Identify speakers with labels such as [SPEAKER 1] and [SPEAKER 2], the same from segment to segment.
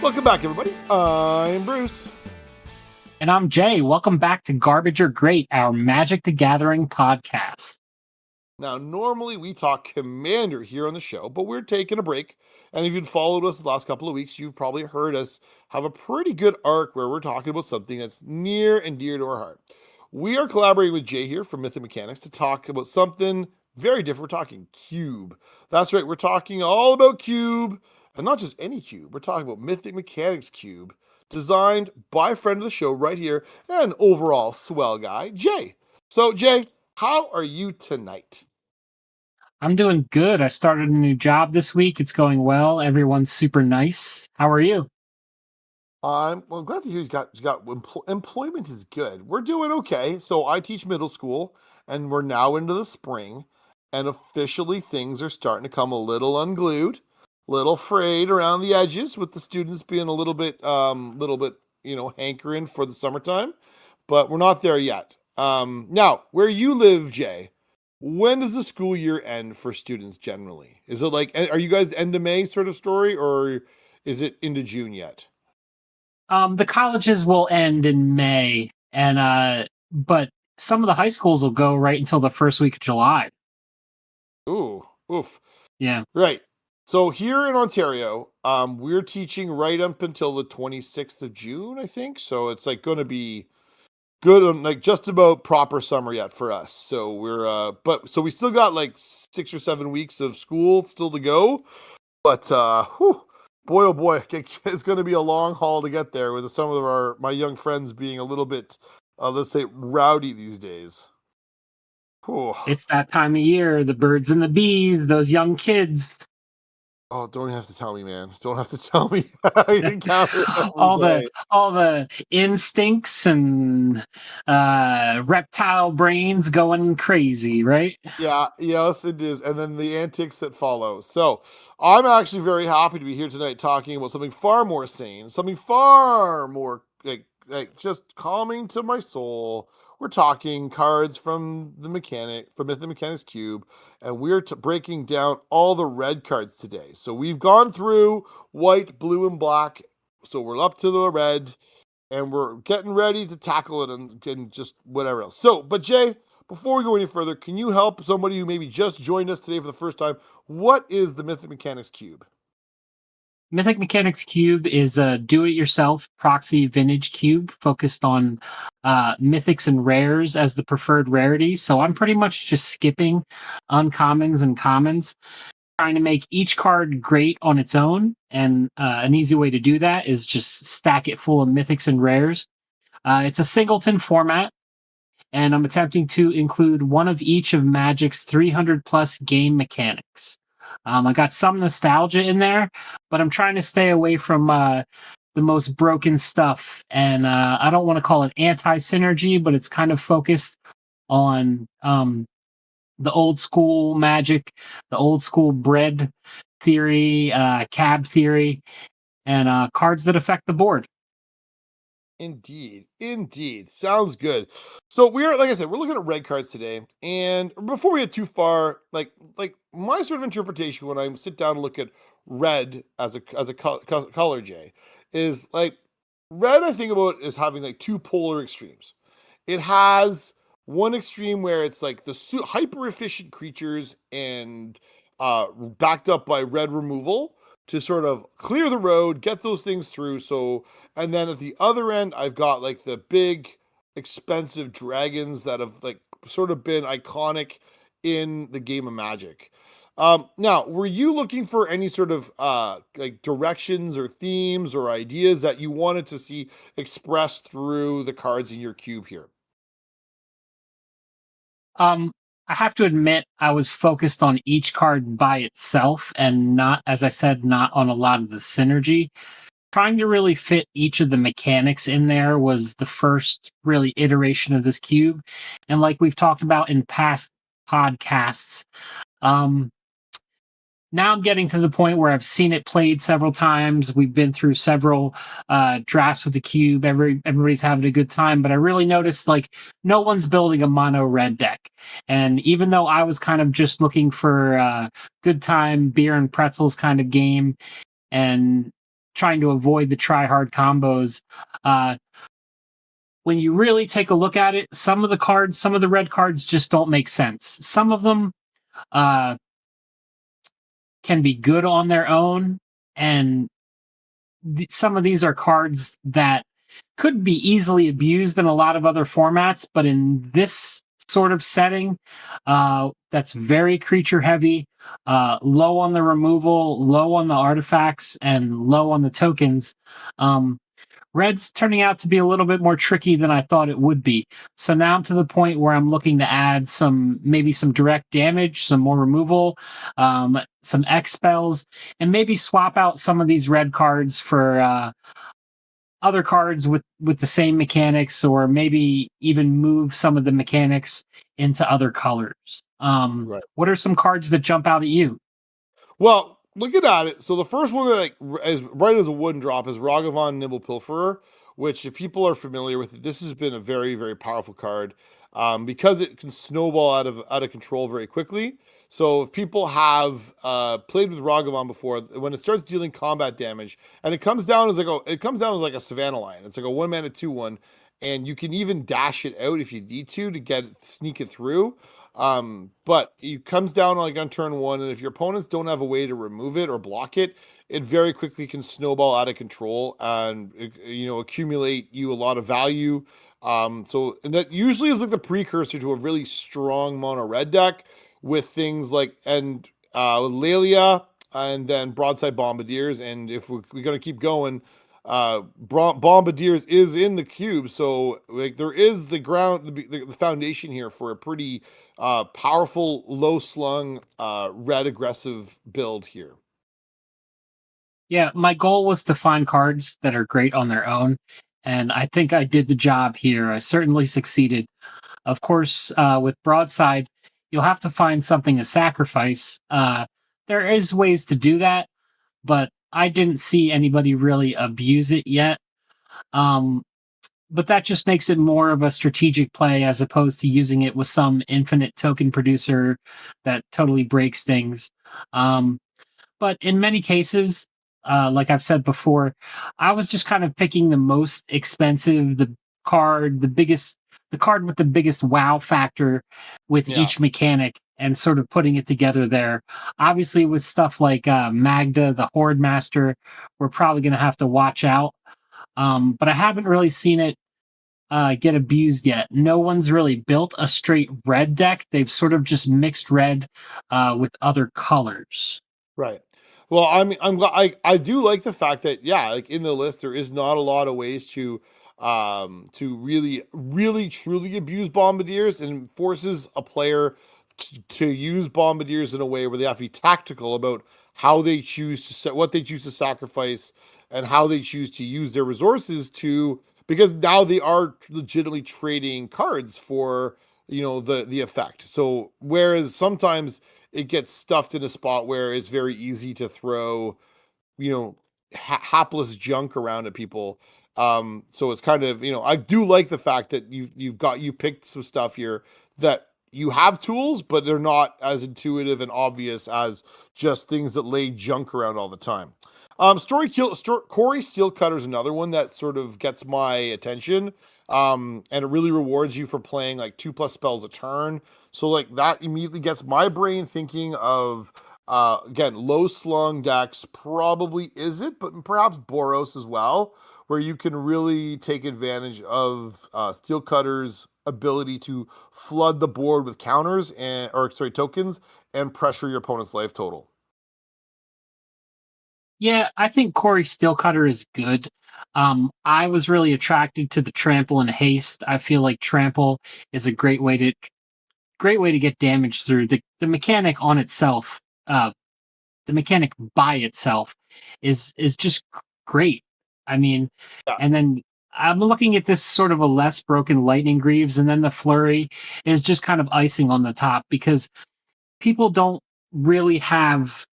[SPEAKER 1] Welcome back, everybody. I'm Bruce.
[SPEAKER 2] And I'm Jay. Welcome back to Garbage or Great, our Magic the Gathering podcast.
[SPEAKER 1] Now, normally we talk Commander here on the show, but we're taking a break. And if you've followed us the last couple of weeks, you've probably heard us have a pretty good arc where we're talking about something that's near and dear to our heart. We are collaborating with Jay here from Mythic Mechanics to talk about something very different. We're talking Cube. That's right, we're talking all about Cube, and not just any Cube. We're talking about Mythic Mechanics Cube, designed by a friend of the show right here, and overall swell guy, Jay. So, Jay, how are you tonight?
[SPEAKER 2] I'm doing good. I started a new job this week. It's going well. Everyone's super nice. How are you?
[SPEAKER 1] I'm glad to hear you got employment is good. We're doing okay. So I teach middle school, and we're now into the spring, and officially things are starting to come a little unglued, little frayed around the edges, with the students being a little bit, hankering for the summertime, but we're not there yet. Now where you live, Jay, when does the school year end for students generally? Is it like, are you guys end of May sort of story, or is it into June yet?
[SPEAKER 2] The colleges will end in May, and but some of the high schools will go right until the first week of July.
[SPEAKER 1] Ooh, oof.
[SPEAKER 2] Yeah.
[SPEAKER 1] Right. So here in Ontario, we're teaching right up until the 26th of June, I think. So it's like going to be good on like just about proper summer yet for us. So so we still got like 6 or 7 weeks of school still to go. But boy, oh boy, it's going to be a long haul to get there with some of my young friends being a little bit, let's say, rowdy these days. Whew.
[SPEAKER 2] It's that time of year, the birds and the bees, those young kids.
[SPEAKER 1] Oh, don't have to tell me, man. Don't have to tell me. I encounter
[SPEAKER 2] all the instincts and reptile brains going crazy, right?
[SPEAKER 1] Yeah, yes, it is. And then the antics that follow. So I'm actually very happy to be here tonight talking about something far more sane, something far more like just calming to my soul. We're talking cards from Mythic Mechanics Cube, and we're breaking down all the red cards today. So we've gone through white, blue, and black. So we're up to the red, and we're getting ready to tackle it and just whatever else. So, but Jay, before we go any further, can you help somebody who maybe just joined us today for the first time? What is the Mythic Mechanics Cube?
[SPEAKER 2] Mythic Mechanics Cube is a do-it-yourself proxy vintage cube focused on mythics and rares as the preferred rarity. So I'm pretty much just skipping uncommons and commons, trying to make each card great on its own. And an easy way to do that is just stack it full of mythics and rares. It's a Singleton format, and I'm attempting to include one of each of Magic's 300 plus game mechanics. I got some nostalgia in there, but I'm trying to stay away from the most broken stuff. And I don't want to call it anti-synergy, but it's kind of focused on the old school Magic, the old school bread theory, cab theory, and cards that affect the board.
[SPEAKER 1] Indeed. Sounds good. So like I said, we're looking at red cards today. And before we get too far, like my sort of interpretation when I sit down and look at red as a color, Jay, is like red I think about is having like two polar extremes. It has one extreme where it's like the hyper efficient creatures and backed up by red removal to sort of clear the road, get those things through. So, and then at the other end, I've got like the big, expensive dragons that have like sort of been iconic in the game of Magic. Now, were you looking for any sort of like directions or themes or ideas that you wanted to see expressed through the cards in your cube here?
[SPEAKER 2] I have to admit, I was focused on each card by itself and not, as I said, not on a lot of the synergy. Trying to really fit each of the mechanics in there was the first really iteration of this cube. And like we've talked about in past podcasts, now I'm getting to the point where I've seen it played several times. We've been through several drafts with the cube. Everybody's having a good time, but I really noticed like no one's building a mono red deck. And even though I was kind of just looking for a good time, beer and pretzels kind of game, and trying to avoid the try hard combos. Uh, when you really take a look at it, some of the red cards just don't make sense. Some of them uh, can be good on their own, and some of these are cards that could be easily abused in a lot of other formats, but in this sort of setting, that's very creature heavy, low on the removal, low on the artifacts, and low on the tokens. Um, Red's turning out to be a little bit more tricky than I thought it would be. So now I'm to the point where I'm looking to add maybe some direct damage, some more removal, some X spells, and maybe swap out some of these red cards for other cards with the same mechanics, or maybe even move some of the mechanics into other colors.
[SPEAKER 1] Right.
[SPEAKER 2] What are some cards that jump out at you?
[SPEAKER 1] Well, looking at it, so the first one that is right as a wooden drop is Ragavan Nimble Pilferer, which if people are familiar with it, this has been a very, very powerful card because it can snowball out of control very quickly. So if people have played with Ragavan before, when it starts dealing combat damage, and it comes down as like a Savannah Lion. It's like a 1-mana 2/1, and you can even dash it out if you need to sneak it through. But it comes down like on turn 1, and if your opponents don't have a way to remove it or block it, it very quickly can snowball out of control and accumulate you a lot of value. And that usually is like the precursor to a really strong mono red deck with things like Lelia and then Broadside Bombardiers. And if we're gonna keep going, Bombardiers is in the cube, so like there is the foundation here for a pretty powerful low slung red aggressive build here.
[SPEAKER 2] Yeah, my goal was to find cards that are great on their own, and I think I did the job here. I certainly succeeded. Of course, with Broadside, you'll have to find something to sacrifice. There is ways to do that, but I didn't see anybody really abuse it yet. Um, but that just makes it more of a strategic play as opposed to using it with some infinite token producer that totally breaks things. Um, but in many cases, like I've said before, I was just kind of picking the most expensive, the card with the biggest wow factor with
[SPEAKER 1] Yeah.
[SPEAKER 2] each mechanic, and sort of putting it together there. Obviously, with stuff like Magda, the Horde Master, we're probably going to have to watch out. But I haven't really seen it get abused yet. No one's really built a straight red deck. They've sort of just mixed red with other colors.
[SPEAKER 1] Right. Well, I'm glad I do like the fact that like in the list there is not a lot of ways to really really truly abuse bombardiers, and forces a player to use bombardiers in a way where they have to be tactical about how they choose to set what they choose to sacrifice and how they choose to use their resources to, because now they are legitimately trading cards for the effect. So whereas sometimes it gets stuffed in a spot where it's very easy to throw, hapless junk around at people. So it's kind of, I do like the fact that you picked some stuff here that you have tools, but they're not as intuitive and obvious as just things that lay junk around all the time. Corey Steelcutter is another one that sort of gets my attention. And it really rewards you for playing like 2+ spells a turn. So like that immediately gets my brain thinking of again, low slung decks probably is it, but perhaps Boros as well, where you can really take advantage of Steelcutter's ability to flood the board with counters tokens and pressure your opponent's life total.
[SPEAKER 2] Yeah, I think Corey Steelcutter is good. I was really attracted to the trample and haste. I feel like trample is a great way to get damage through. The mechanic on itself, the mechanic by itself, is just great. I mean,
[SPEAKER 1] Yeah.
[SPEAKER 2] and then I'm looking at this sort of a less broken lightning greaves, and then the flurry is just kind of icing on the top because people don't really have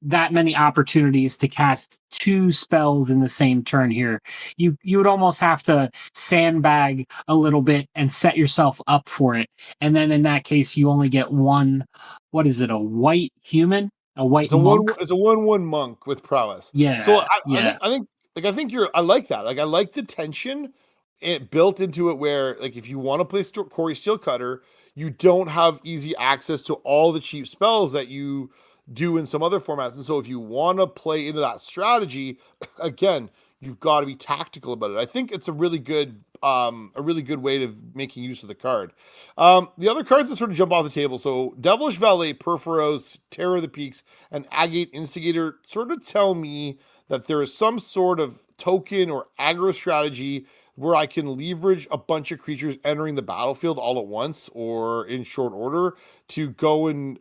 [SPEAKER 2] that many opportunities to cast two spells in the same turn here. You would almost have to sandbag a little bit and set yourself up for it. And then in that case you only get one, what is it, a white human? A white monk.
[SPEAKER 1] It's a 1/1 monk with prowess. So
[SPEAKER 2] Yeah, yeah.
[SPEAKER 1] I think you're I like that. Like I like the tension it built into it where like if you want to play Corey Steelcutter, you don't have easy access to all the cheap spells that you do in some other formats. And so if you want to play into that strategy, again, you've got to be tactical about it. I think it's a really good way of making use of the card. The other cards that sort of jump off the table. So Devilish Valet, Perforos, Terror of the Peaks, and Agate Instigator sort of tell me that there is some sort of token or aggro strategy where I can leverage a bunch of creatures entering the battlefield all at once or in short order to go and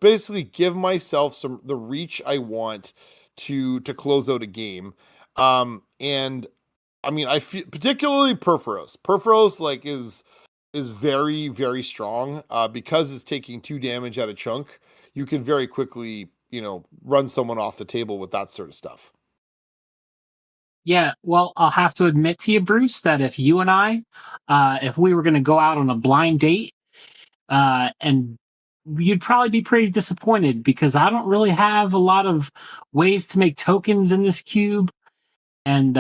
[SPEAKER 1] basically give myself some the reach I want to close out a game. And I mean I feel particularly Perforos. Perforos like is very very strong because it's taking 2 damage at a chunk. You can very quickly, run someone off the table with that sort of stuff.
[SPEAKER 2] Yeah, well, I'll have to admit to you, Bruce, that if you and I, if we were going to go out on a blind date, and you'd probably be pretty disappointed because I don't really have a lot of ways to make tokens in this cube, and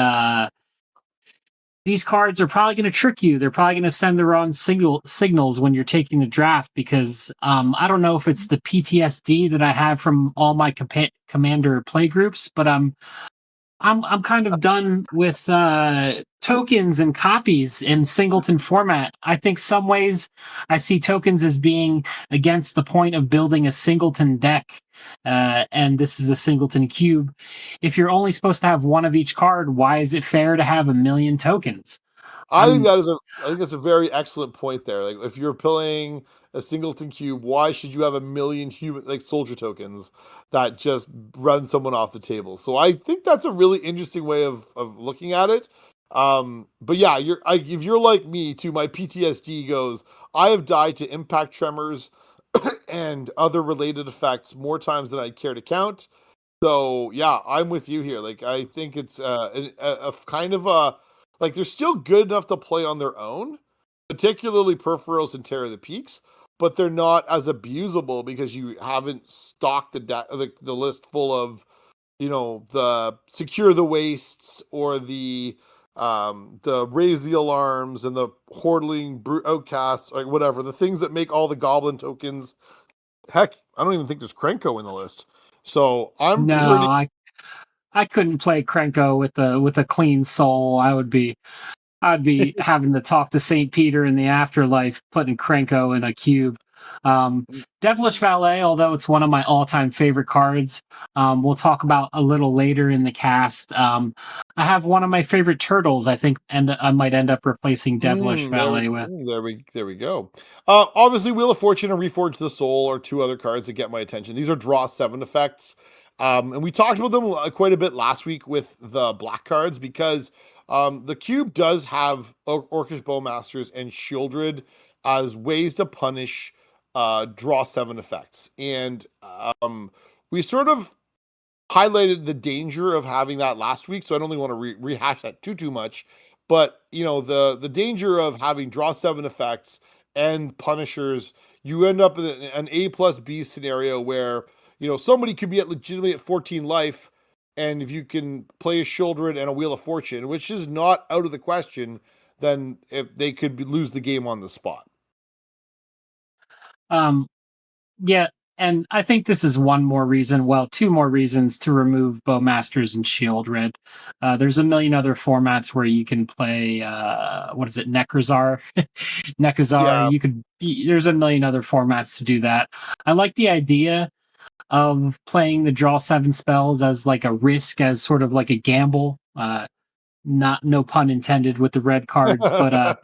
[SPEAKER 2] these cards are probably going to trick you. They're probably going to send the wrong signals when you're taking the draft because I don't know if it's the PTSD that I have from all my commander play groups, but I'm kind of done with tokens and copies in Singleton format. I think some ways I see tokens as being against the point of building a Singleton deck. And this is a Singleton cube. If you're only supposed to have one of each card, why is it fair to have a million tokens? I'm
[SPEAKER 1] I think that's a very excellent point there. Like if you're playing a Singleton cube, why should you have a million human like soldier tokens that just run someone off the table? So I think that's a really interesting way of looking at it. But yeah, if you're like me too, my PTSD goes, I have died to impact tremors and other related effects more times than I care to count. So yeah, I'm with you here. Like I think it's a kind of a like they're still good enough to play on their own, particularly Perforos and Terror of the Peaks, but they're not as abusable because you haven't stocked the list full of the Secure the Wastes or the Raise the Alarms and the Hordling Brute Outcasts, like whatever the things that make all the Goblin tokens. Heck, I don't even think there's Krenko in the list. So I'm
[SPEAKER 2] no,
[SPEAKER 1] pretty.
[SPEAKER 2] I couldn't play Krenko with a clean soul. I'd be having to talk to St. Peter in the afterlife, putting Krenko in a cube. Um, Devilish Valet, although it's one of my all-time favorite cards, we'll talk about a little later in the cast. I have one of my favorite turtles, I think, and I might end up replacing Devilish Valet with.
[SPEAKER 1] There we go. Obviously, Wheel of Fortune and Reforge the Soul are 2 other cards that get my attention. These are draw 7 effects. And we talked about them quite a bit last week with the black cards because the cube does have Orcish Bowmasters and Shieldred as ways to punish draw 7 effects. And we sort of highlighted the danger of having that last week, so I don't really want to rehash that too much. But the danger of having draw 7 effects and punishers, you end up in an A plus B scenario where somebody could be legitimately at 14 life, and if you can play a Shieldred and a Wheel of Fortune, which is not out of the question, then if they could lose the game on the spot.
[SPEAKER 2] Um, yeah, and I think this is one more reason, well, 2 more reasons to remove Bowmasters and Shieldred. There's a million other formats where you can play, what is it, Necrozar? Nekazar.
[SPEAKER 1] Yeah,
[SPEAKER 2] There's a million other formats to do that. I like the idea of playing the draw 7 spells as like a risk, as sort of like a gamble. Not no pun intended with the red cards, but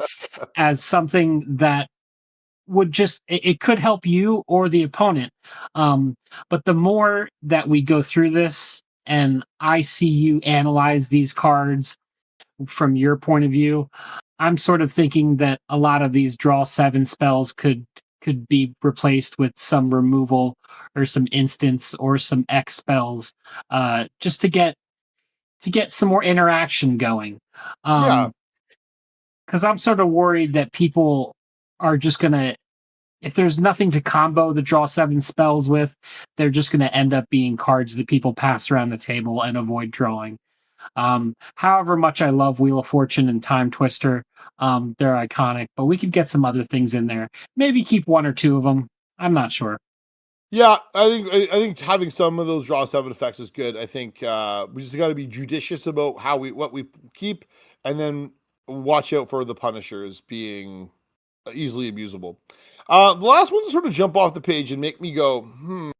[SPEAKER 2] as something that would just it could help you or the opponent. But the more that we go through this and I see you analyze these cards from your point of view, I'm sort of thinking that a lot of these draw 7 spells could be replaced with some removal or some instance or some X spells, just to get some more interaction going.
[SPEAKER 1] yeah.
[SPEAKER 2] Because I'm sort of worried that people are just gonna if there's nothing to combo the draw 7 spells with, they're just going to end up being cards that people pass around the table and avoid drawing. However much I love Wheel of Fortune and Time Twister, they're iconic, but we could get some other things in there. Maybe keep one or two of them. I'm not sure.
[SPEAKER 1] Yeah, I think having some of those draw 7 effects is good. I think we just got to be judicious about what we keep, and then watch out for the punishers being easily abusable. The last one to sort of jump off the page and make me go,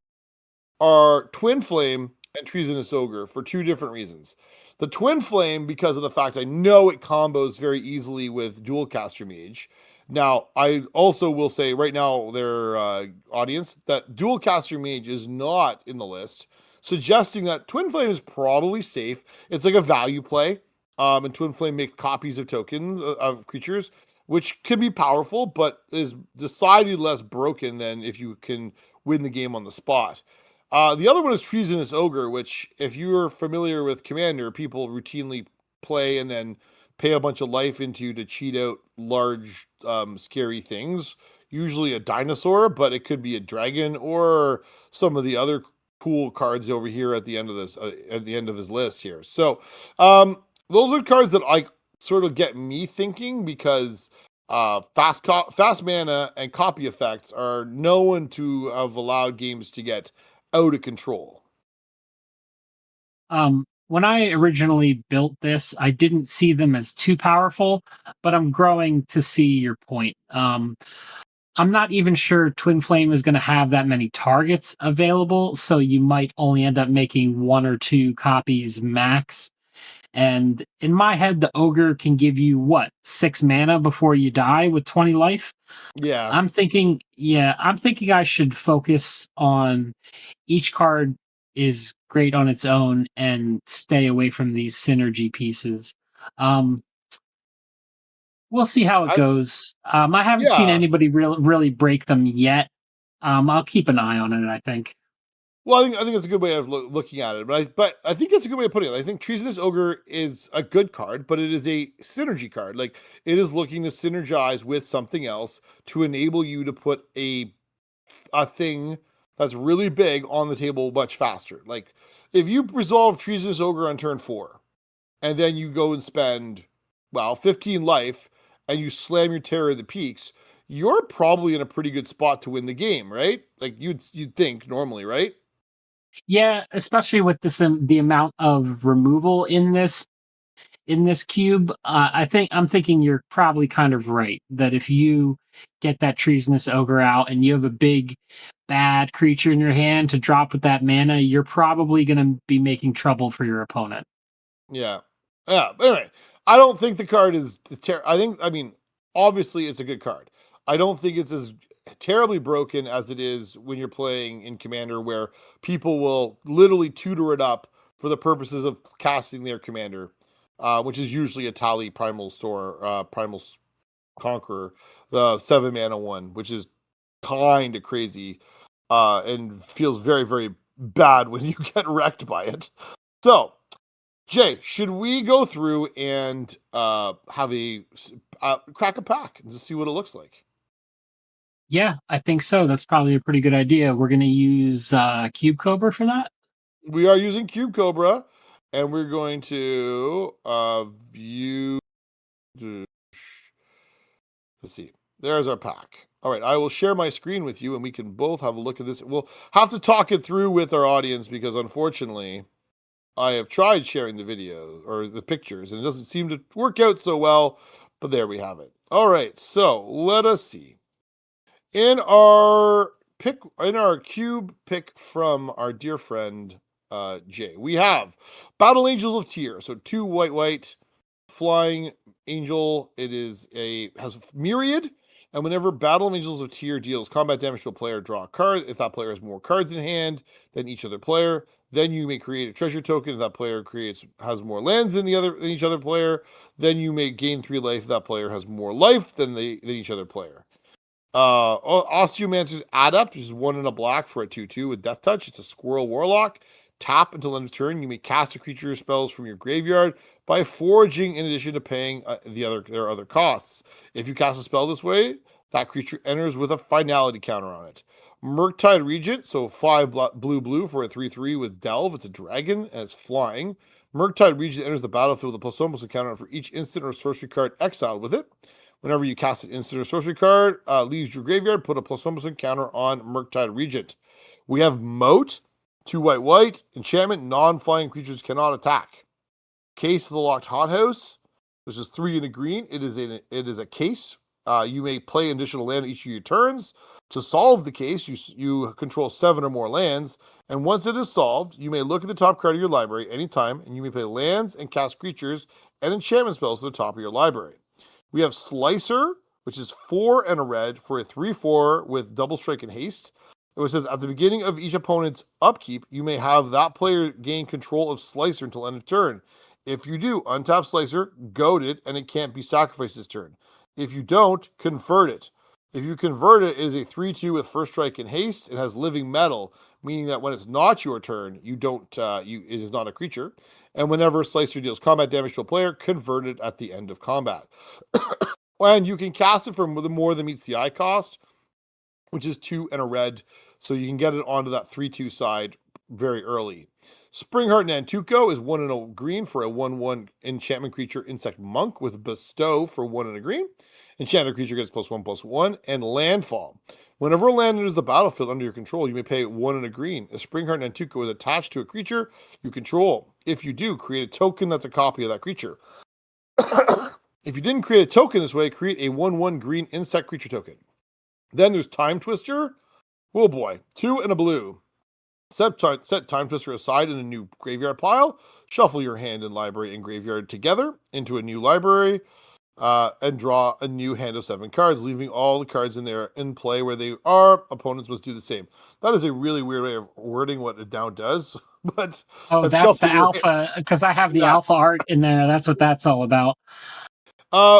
[SPEAKER 1] are Twin Flame and Treasonous Ogre for two different reasons. The Twin Flame, because of the fact I know it combos very easily with Dualcaster Mage. Now, I also will say right now, their audience, that Dualcaster Mage is not in the list, suggesting that Twin Flame is probably safe. It's like a value play, and Twin Flame makes copies of tokens of creatures, which can be powerful, but is decidedly less broken than if you can win the game on the spot. The other one is Treasonous Ogre, which, if you're familiar with Commander, people routinely play and then pay a bunch of life into to cheat out large, scary things. Usually a dinosaur, but it could be a dragon or some of the other cool cards over here at the end of this, at the end of his list here. So, those are cards that I sort of get me thinking, because fast mana and copy effects are known to have allowed games to get out of control.
[SPEAKER 2] When I originally built this, I didn't see them as too powerful, but I'm growing to see your point. I'm not even sure Twin Flame is going to have that many targets available, so you might only end up making one or two copies max. And in my head, the ogre can give you what, 6 mana before you die with 20 life.
[SPEAKER 1] Yeah.
[SPEAKER 2] I'm thinking I should focus on each card is great on its own and stay away from these synergy pieces. Um, we'll see how it
[SPEAKER 1] I,
[SPEAKER 2] goes. I haven't seen
[SPEAKER 1] yeah.
[SPEAKER 2] anybody really break them yet. I'll keep an eye on it, I think.
[SPEAKER 1] Well, I think it's a good way of looking at it, but I think it's a good way of putting it. I think Treasonous Ogre is a good card, but it is a synergy card. Like, it is looking to synergize with something else to enable you to put a thing that's really big on the table much faster. Like, if you resolve Treasonous Ogre on turn 4, and then you go and spend 15 life, and you slam your Terror of the Peaks, you're probably in a pretty good spot to win the game, right? Like, you'd think normally, right?
[SPEAKER 2] Yeah, especially with this the amount of removal in this cube. I'm thinking you're probably kind of right that if you get that treasonous ogre out and you have a big bad creature in your hand to drop with that mana, you're probably going to be making trouble for your opponent.
[SPEAKER 1] Yeah. Yeah. But anyway, I don't think the card is I mean, obviously it's a good card. I don't think it's as terribly broken as it is when you're playing in Commander, where people will literally tutor it up for the purposes of casting their Commander, which is usually a Tali Primal Conqueror, the 7 mana one, which is kind of crazy, and feels very, very bad when you get wrecked by it. So, Jay, should we go through and have a crack a pack and just see what it looks like?
[SPEAKER 2] Yeah, I think so. That's probably a pretty good idea. We're going to use Cube Cobra for that.
[SPEAKER 1] We are using Cube Cobra, and we're going to view. Let's see. There's our pack. All right, I will share my screen with you, and we can both have a look at this. We'll have to talk it through with our audience, because unfortunately, I have tried sharing the video or the pictures, and it doesn't seem to work out so well. But there we have it. All right, so let us see. In our cube pick from our dear friend Jay, we have Battle Angels of Tyr. So 2 white flying angel. It has myriad, and whenever Battle Angels of Tyr deals combat damage to a player, draw a card. If that player has more cards in hand than each other player, then you may create a treasure token. If that player has more lands than each other player, then you may gain 3 life. If that player has more life than each other player. Osteomancer's Adept, which is 1 and a black for a 2/2 with Death Touch. It's a Squirrel Warlock. Tap until end of turn. You may cast a creature spells from your graveyard by foraging, in addition to paying their other costs. If you cast a spell this way, That creature enters with a finality counter on it. Murktide Regent, so 5 blue for a 3/3 with Delve. It's a dragon and it's flying. Murktide Regent enters the battlefield with a +1/+1 counter for each instant or sorcery card exiled with it. Whenever you cast an instant or sorcery card, leaves your graveyard, put a +1/+1 counter on Murktide Regent. We have Moat, 2 white, enchantment, non-flying creatures cannot attack. Case of the Locked Hothouse, which is 3 and a green. It is a case. You may play an additional land each of your turns. To solve the case, you control 7 or more lands, and once it is solved, you may look at the top card of your library anytime, and you may play lands and cast creatures and enchantment spells to the top of your library. We have Slicer, which is 4 and a red for a 3/4 with double strike and haste. It says at the beginning of each opponent's upkeep, you may have that player gain control of Slicer until end of turn. If you do, untap Slicer, goad it, and it can't be sacrificed this turn. If you don't, convert it. If you convert it, it is a 3/2 with first strike and haste. It has living metal, meaning that when it's not your turn, it is not a creature. And whenever Slicer deals combat damage to a player, convert it at the end of combat. And you can cast it for more than meets the eye cost, which is 2 and a red, so you can get it onto that 3/2 side very early. Springheart Nantuko is 1 and a green for a 1/1 enchantment creature insect monk with Bestow for 1 and a green. Enchanted creature gets +1/+1 and landfall. Whenever a land enters the battlefield under your control, you may pay 1 and a green. A Springheart Nantuko is attached to a creature you control. If you do, create a token that's a copy of that creature. If you didn't create a token this way, create a 1/1 green insect creature token. Then there's Time Twister. Oh boy, 2 and a blue. Set Time Twister aside in a new graveyard pile. Shuffle your hand and library and graveyard together into a new library. And draw a new hand of 7 cards, leaving all the cards in there in play where they are. Opponents must do the same. That is a really weird way of wording what it now does. But
[SPEAKER 2] that's the alpha, because I have the alpha art in there. That's what that's all about.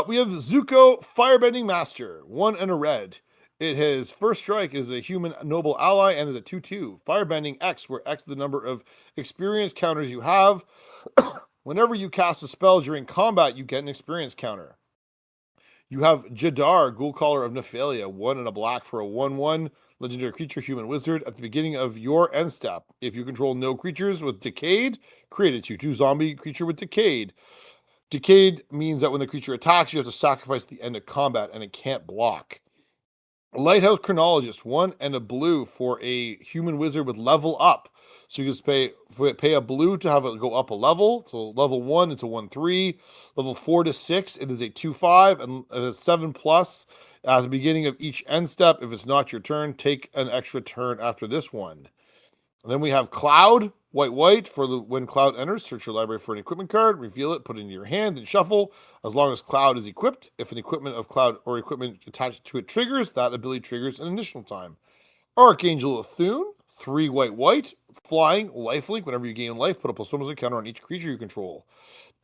[SPEAKER 1] We have Zuko Firebending Master, 1 and a red. His first strike is a human noble ally and is a 2/2. Firebending X, where X is the number of experience counters you have. Whenever you cast a spell during combat, you get an experience counter. You have Jadar, Ghoulcaller of Nephalia, 1 and a black for a 1/1 legendary creature, human wizard. At the beginning of your end step, if you control no creatures with Decayed, create a 2/2 zombie creature with Decayed. Decayed means that when the creature attacks, you have to sacrifice the end of combat, and it can't block. Lighthouse Chronologist, 1 and a blue for a human wizard with level up. So you just pay a blue to have it go up a level. So level 1, it's a 1/3. Level 4 to 6, it is a 2/5, and it is 7+. At the beginning of each end step, if it's not your turn, take an extra turn after this one. And then we have Cloud, white for when Cloud enters, search your library for an equipment card, reveal it, put it in your hand, and shuffle. As long as Cloud is equipped, if an equipment of Cloud or equipment attached to it triggers, that ability triggers an additional time. Archangel of Thune, 3 white, flying, lifelink. Whenever you gain life, put a +1/+1 counter on each creature you control.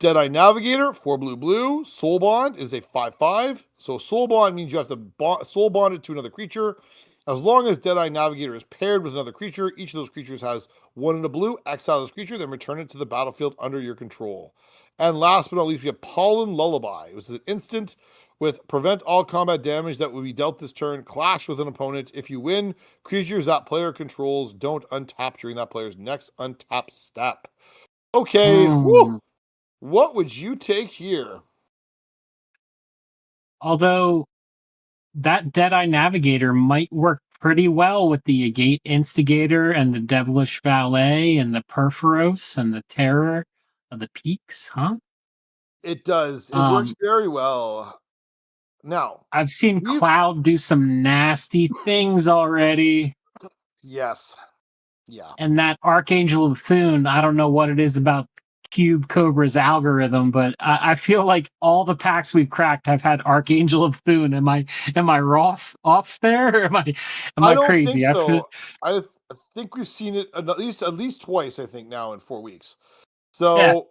[SPEAKER 1] Deadeye Navigator, 4 blue. Soul Bond is a 5/5. So Soul Bond means you have to soul bond it to another creature. As long as Deadeye Navigator is paired with another creature, each of those creatures has 1 and a blue. Exile this creature, then return it to the battlefield under your control. And last but not least, we have Pollen Lullaby. This is an instant with prevent all combat damage that will be dealt this turn, clash with an opponent. If you win, creatures that player controls don't untap during that player's next untap step. Okay, what would you take here?
[SPEAKER 2] Although that Deadeye Navigator might work pretty well with the Agate Instigator and the Devilish Valet and the Perforos and the Terror of the Peaks, huh?
[SPEAKER 1] It does. It works very well. Now,
[SPEAKER 2] I've seen Cloud do some nasty things already.
[SPEAKER 1] Yes. Yeah.
[SPEAKER 2] And that Archangel of Thune, I don't know what it is about Cube Cobra's algorithm, but I feel like all the packs we've cracked have had Archangel of Thune. Am I off there? Or am I crazy?
[SPEAKER 1] Think so. I think we've seen it at least twice, I think, now in 4 weeks. So,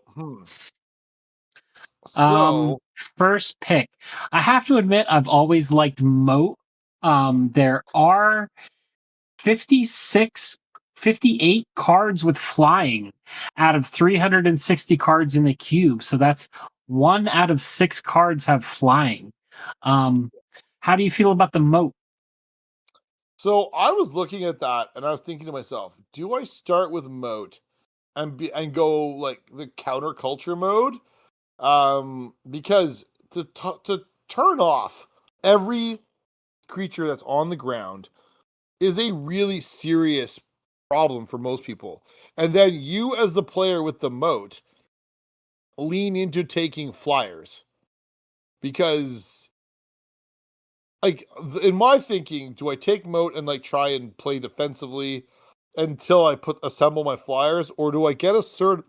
[SPEAKER 2] first pick. I have to admit, I've always liked Moat. There are 58 cards with flying out of 360 cards in the cube. So that's 1 out of 6 cards have flying. How do you feel about the moat?
[SPEAKER 1] So I was looking at that and I was thinking to myself, do I start with moat and go like the counterculture mode? Because to turn off every creature that's on the ground is a really serious problem for most people. And then you as the player with the moat lean into taking flyers because like in my thinking, do I take moat and like try and play defensively until I assemble my flyers, or do I get assertive?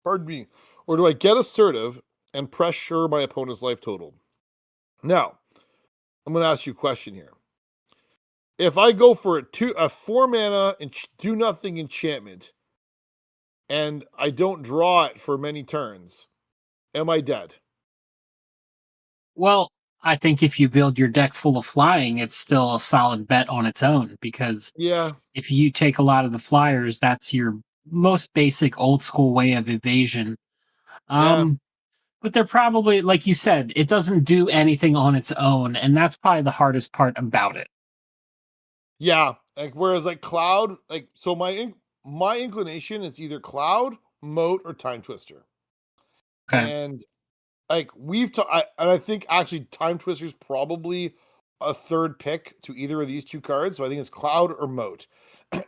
[SPEAKER 1] Pardon me, or do I get assertive and pressure my opponent's life total? Now, I'm going to ask you a question here. If I go for a 4 mana and do nothing enchantment, and I don't draw it for many turns, am I dead?
[SPEAKER 2] Well, I think if you build your deck full of flying, it's still a solid bet on its own because
[SPEAKER 1] Yeah,
[SPEAKER 2] if you take a lot of the flyers, that's your most basic old school way of evasion.
[SPEAKER 1] yeah,
[SPEAKER 2] Um, but they're probably, like you said, it doesn't do anything on its own, and that's probably the hardest part about it.
[SPEAKER 1] yeah. Like whereas like cloud, like so my inclination is either cloud, moat, or time twister.
[SPEAKER 2] Okay.
[SPEAKER 1] And like and I think actually time twister's probably a third pick to either of these two cards. So I think it's cloud or moat.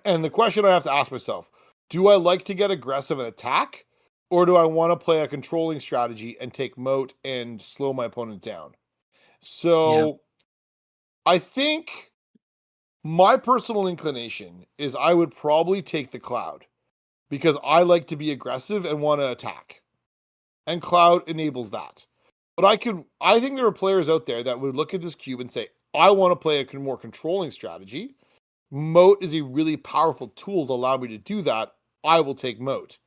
[SPEAKER 1] And the question I have to ask myself, do I like to get aggressive and attack? Or do I want to play a controlling strategy and take moat and slow my opponent down?
[SPEAKER 2] Yeah.
[SPEAKER 1] So I think my personal inclination is I would probably take the cloud because I like to be aggressive and want to attack. And cloud enables that. But I think there are players out there that would look at this cube and say, I want to play a more controlling strategy. Moat is a really powerful tool to allow me to do that. I will take moat.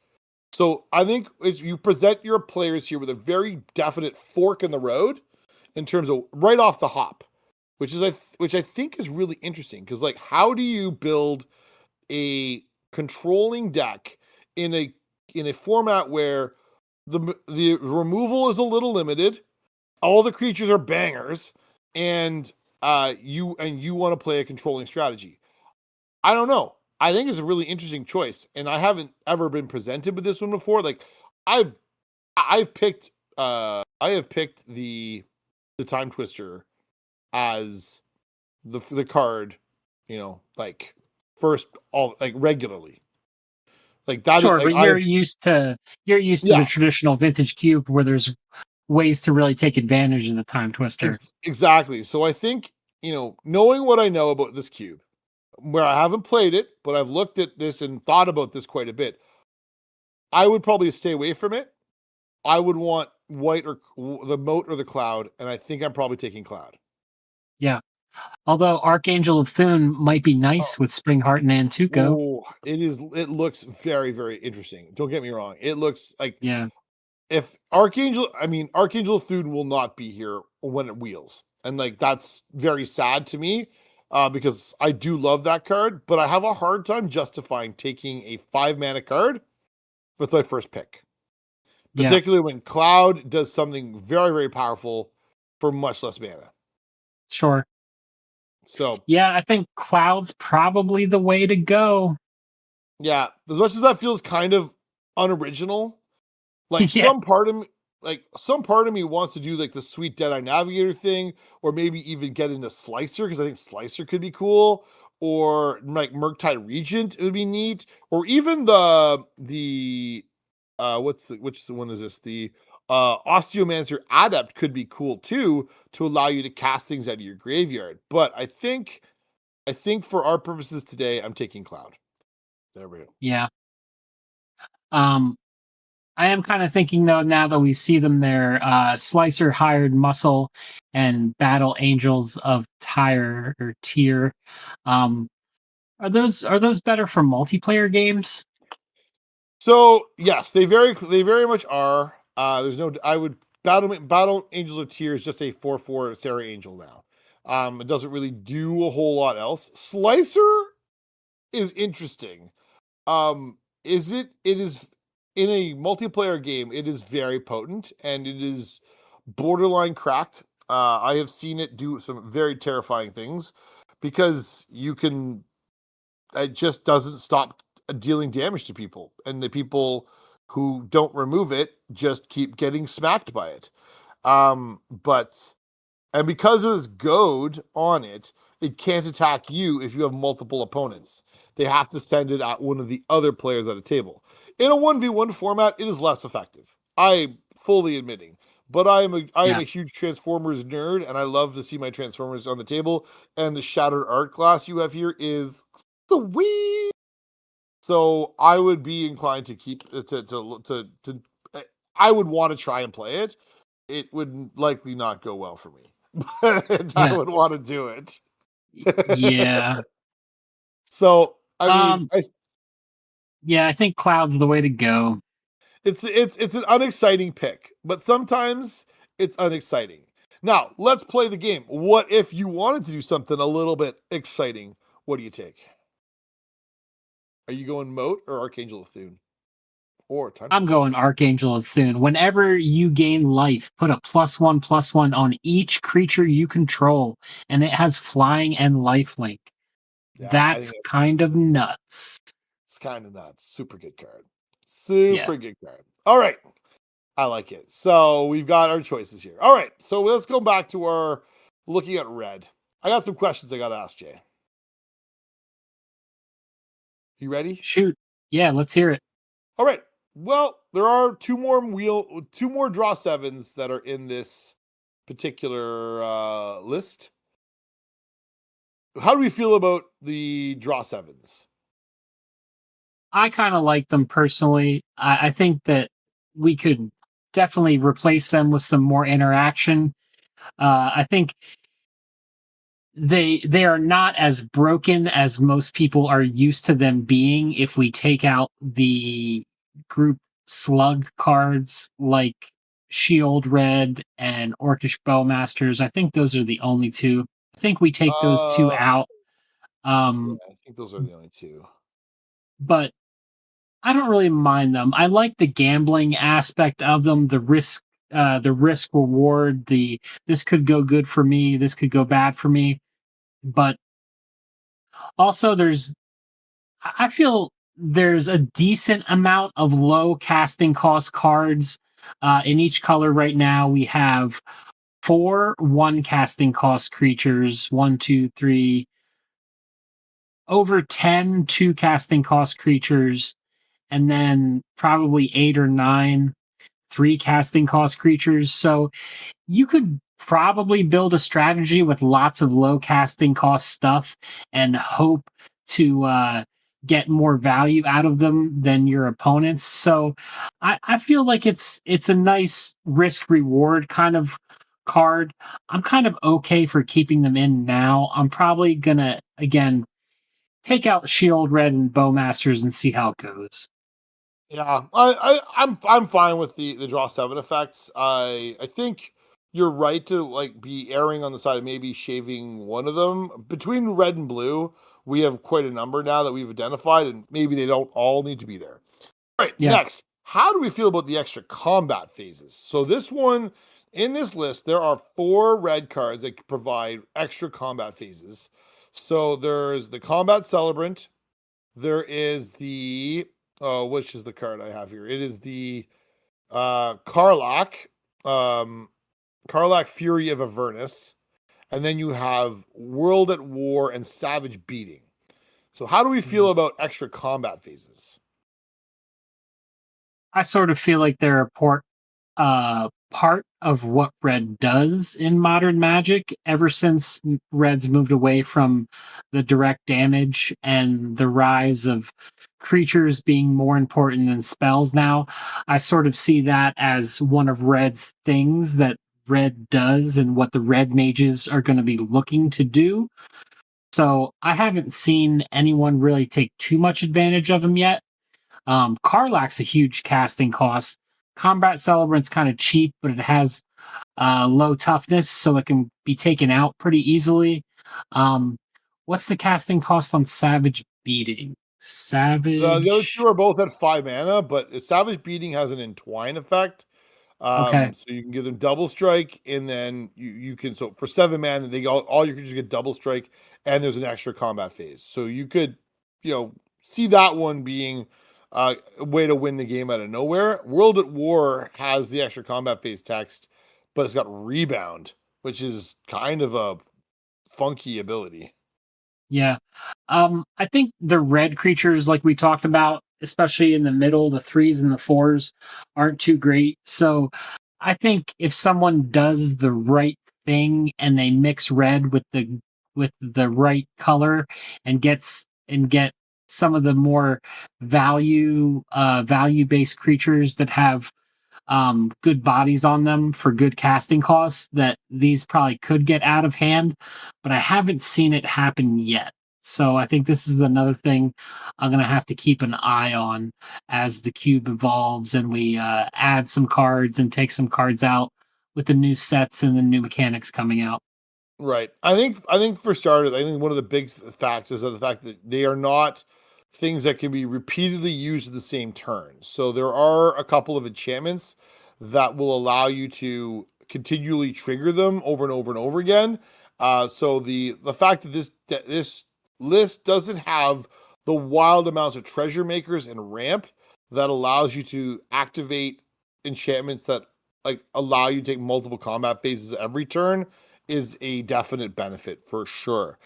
[SPEAKER 1] So I think you present your players here with a very definite fork in the road in terms of right off the hop, which I think is really interesting because like how do you build a controlling deck in a format where the removal is a little limited, all the creatures are bangers, and you want to play a controlling strategy. I don't know. I think it's a really interesting choice, and I haven't ever been presented with this one before. Like I've I've picked I have picked the time twister as the card, like first all like regularly. Like that is
[SPEAKER 2] Sure,
[SPEAKER 1] like
[SPEAKER 2] but
[SPEAKER 1] I
[SPEAKER 2] you're used to
[SPEAKER 1] yeah,
[SPEAKER 2] the traditional vintage cube where there's ways to really take advantage of the time twister.
[SPEAKER 1] exactly. So I think, knowing what I know about this cube, where I haven't played it, but I've looked at this and thought about this quite a bit, I would probably stay away from it. I would want white or the moat or the cloud, and I think I'm probably taking cloud.
[SPEAKER 2] Yeah. Although Archangel of Thune might be nice with Springheart and Antuco.
[SPEAKER 1] Oh, it is. It looks very, very interesting. Don't get me wrong. It looks like
[SPEAKER 2] Yeah.
[SPEAKER 1] if Archangel Thune will not be here when it wheels, and like that's very sad to me, because I do love that card, but I have a hard time justifying taking a 5 mana card with my first pick,
[SPEAKER 2] Yeah.
[SPEAKER 1] particularly when Cloud does something very, very powerful for much less mana.
[SPEAKER 2] Sure.
[SPEAKER 1] So
[SPEAKER 2] Yeah, I think Cloud's probably the way to go.
[SPEAKER 1] yeah, as much as that feels kind of unoriginal, like
[SPEAKER 2] Yeah.
[SPEAKER 1] some part of me wants to do like the sweet Deadeye Navigator thing, or maybe even get into Slicer because I think Slicer could be cool, or like Murktide Regent it would be neat, or even the which one is this? The Osteomancer Adept could be cool too to allow you to cast things out of your graveyard. But I think for our purposes today, I'm taking Cloud. There we go.
[SPEAKER 2] Yeah. Um I am kind of thinking though now that we see them there, Slicer hired Muscle and Battle Angels of Tyre or Tier. Um are those better for multiplayer games?
[SPEAKER 1] So yes, they very much are. There's no I would battle Angels of Tears just a 4/4 Sarah Angel now. It doesn't really do a whole lot else. Slicer is interesting. It is in a multiplayer game, it is very potent and it is borderline cracked. I have seen it do some very terrifying things because it just doesn't stop dealing damage to people, and the people who don't remove it just keep getting smacked by it. But and because of this goad on it, it can't attack you if you have multiple opponents. They have to send it at one of the other players at a table. In a 1v1 format, it is less effective. I fully admitting. But I am
[SPEAKER 2] Yeah.
[SPEAKER 1] a huge Transformers nerd, and I love to see my Transformers on the table. And the Shattered Art glass you have here is sweet. So I would be inclined to keep I would want to try and play it. It would likely not go well for me, but I
[SPEAKER 2] Yeah.
[SPEAKER 1] would want to do it.
[SPEAKER 2] Yeah.
[SPEAKER 1] So I mean,
[SPEAKER 2] Um, yeah, I think Cloud's the way to go.
[SPEAKER 1] it's an unexciting pick, but sometimes it's unexciting. Now let's play the game. What if you wanted to do something a little bit exciting? What do you take? Are you going Moat or Archangel of Thune or Time
[SPEAKER 2] I'm
[SPEAKER 1] Twister?
[SPEAKER 2] going Archangel of Thune. Whenever you gain life, put a +1/+1 on each creature you control, and it has flying and lifelink.
[SPEAKER 1] Yeah, I
[SPEAKER 2] That's
[SPEAKER 1] think
[SPEAKER 2] kind of nuts.
[SPEAKER 1] it's kind of nuts. Super good card.
[SPEAKER 2] Yeah.
[SPEAKER 1] Super good card. All right. I like it. So we've got our choices here. All right. So let's go back to our looking at red. I got some questions I got to ask Jay. You ready?
[SPEAKER 2] Shoot. Yeah, let's hear it.
[SPEAKER 1] All right. Well, there are two more draw sevens that are in this particular list. How do we feel about the draw sevens?
[SPEAKER 2] I kind of like them personally. I think that we could definitely replace them with some more interaction. I think they are not as broken as most people are used to them being if we take out the group slug cards like Shield Red and Orcish Bowmasters. I think those are the only two. I think we take those two
[SPEAKER 1] Uh,
[SPEAKER 2] out.
[SPEAKER 1] yeah,
[SPEAKER 2] Um,
[SPEAKER 1] I think those are the only two.
[SPEAKER 2] but I don't really mind them. I like the gambling aspect of them, the risk reward, the this could go good for me, this could go bad for me. But also I feel there's a decent amount of low casting cost cards in each color right now. We have four one casting cost creatures, one, two, three, over 10 two casting cost creatures, and then probably eight or nine three casting cost creatures. So you could probably build a strategy with lots of low casting cost stuff and hope to get more value out of them than your opponents. So I feel like it's a nice risk reward kind of card. I'm kind of okay for keeping them in now. I'm probably gonna again take out Shield Red and Bowmasters and see how it goes.
[SPEAKER 1] Yeah, I'm fine with the draw seven effects. I think you're right to like be erring on the side of maybe shaving one of them. Between red and blue, we have quite a number now that we've identified, and maybe they don't all need to be there. All right,
[SPEAKER 2] Yeah.
[SPEAKER 1] next, how do we feel about the extra combat phases? So this one in this list, there are four red cards that provide extra combat phases. So there's the combat celebrant, there is the which is the card I have here? It is the Karlach, um, Karlach Fury of Avernus, and then you have World at War and Savage Beating. So how do we feel about extra combat phases?
[SPEAKER 2] I sort of feel like they're part of what red does in modern magic ever since red's moved away from the direct damage and the rise of creatures being more important than spells now. I sort of see that as one of red's things that red does and what the red mages are going to be looking to do. So I haven't seen anyone really take too much advantage of them yet. Karlach's a huge casting cost. Combat Celebrant's kind of cheap, but it has low toughness, so it can be taken out pretty easily. Um, what's the casting cost on Savage Beating?
[SPEAKER 1] The other
[SPEAKER 2] Savage.
[SPEAKER 1] two are both at 5 mana, but Savage Beating has an entwine effect.
[SPEAKER 2] Okay.
[SPEAKER 1] So you can give them double strike, and then you can, so for 7 mana, they all your creatures get double strike, and there's an extra combat phase. So you could, see that one being a way to win the game out of nowhere. World at War has the extra combat phase text, but it's got rebound, which is kind of a funky ability.
[SPEAKER 2] Yeah. I think the red creatures, like we talked about, especially in the middle, the threes and the fours, aren't too great. So I think if someone does the right thing and they mix red with the right color and get some of the more value based creatures that have good bodies on them for good casting costs, that these probably could get out of hand, but I haven't seen it happen yet. So I think this is another thing I'm going to have to keep an eye on as the cube evolves and we add some cards and take some cards out with the new sets and the new mechanics coming out.
[SPEAKER 1] Right. I think for starters, I think one of the big factors is the fact that they are not things that can be repeatedly used in the same turn. So there are a couple of enchantments that will allow you to continually trigger them over and over and over again. So the fact that this list doesn't have the wild amounts of treasure makers and ramp that allows you to activate enchantments that like allow you to take multiple combat phases every turn is a definite benefit for sure.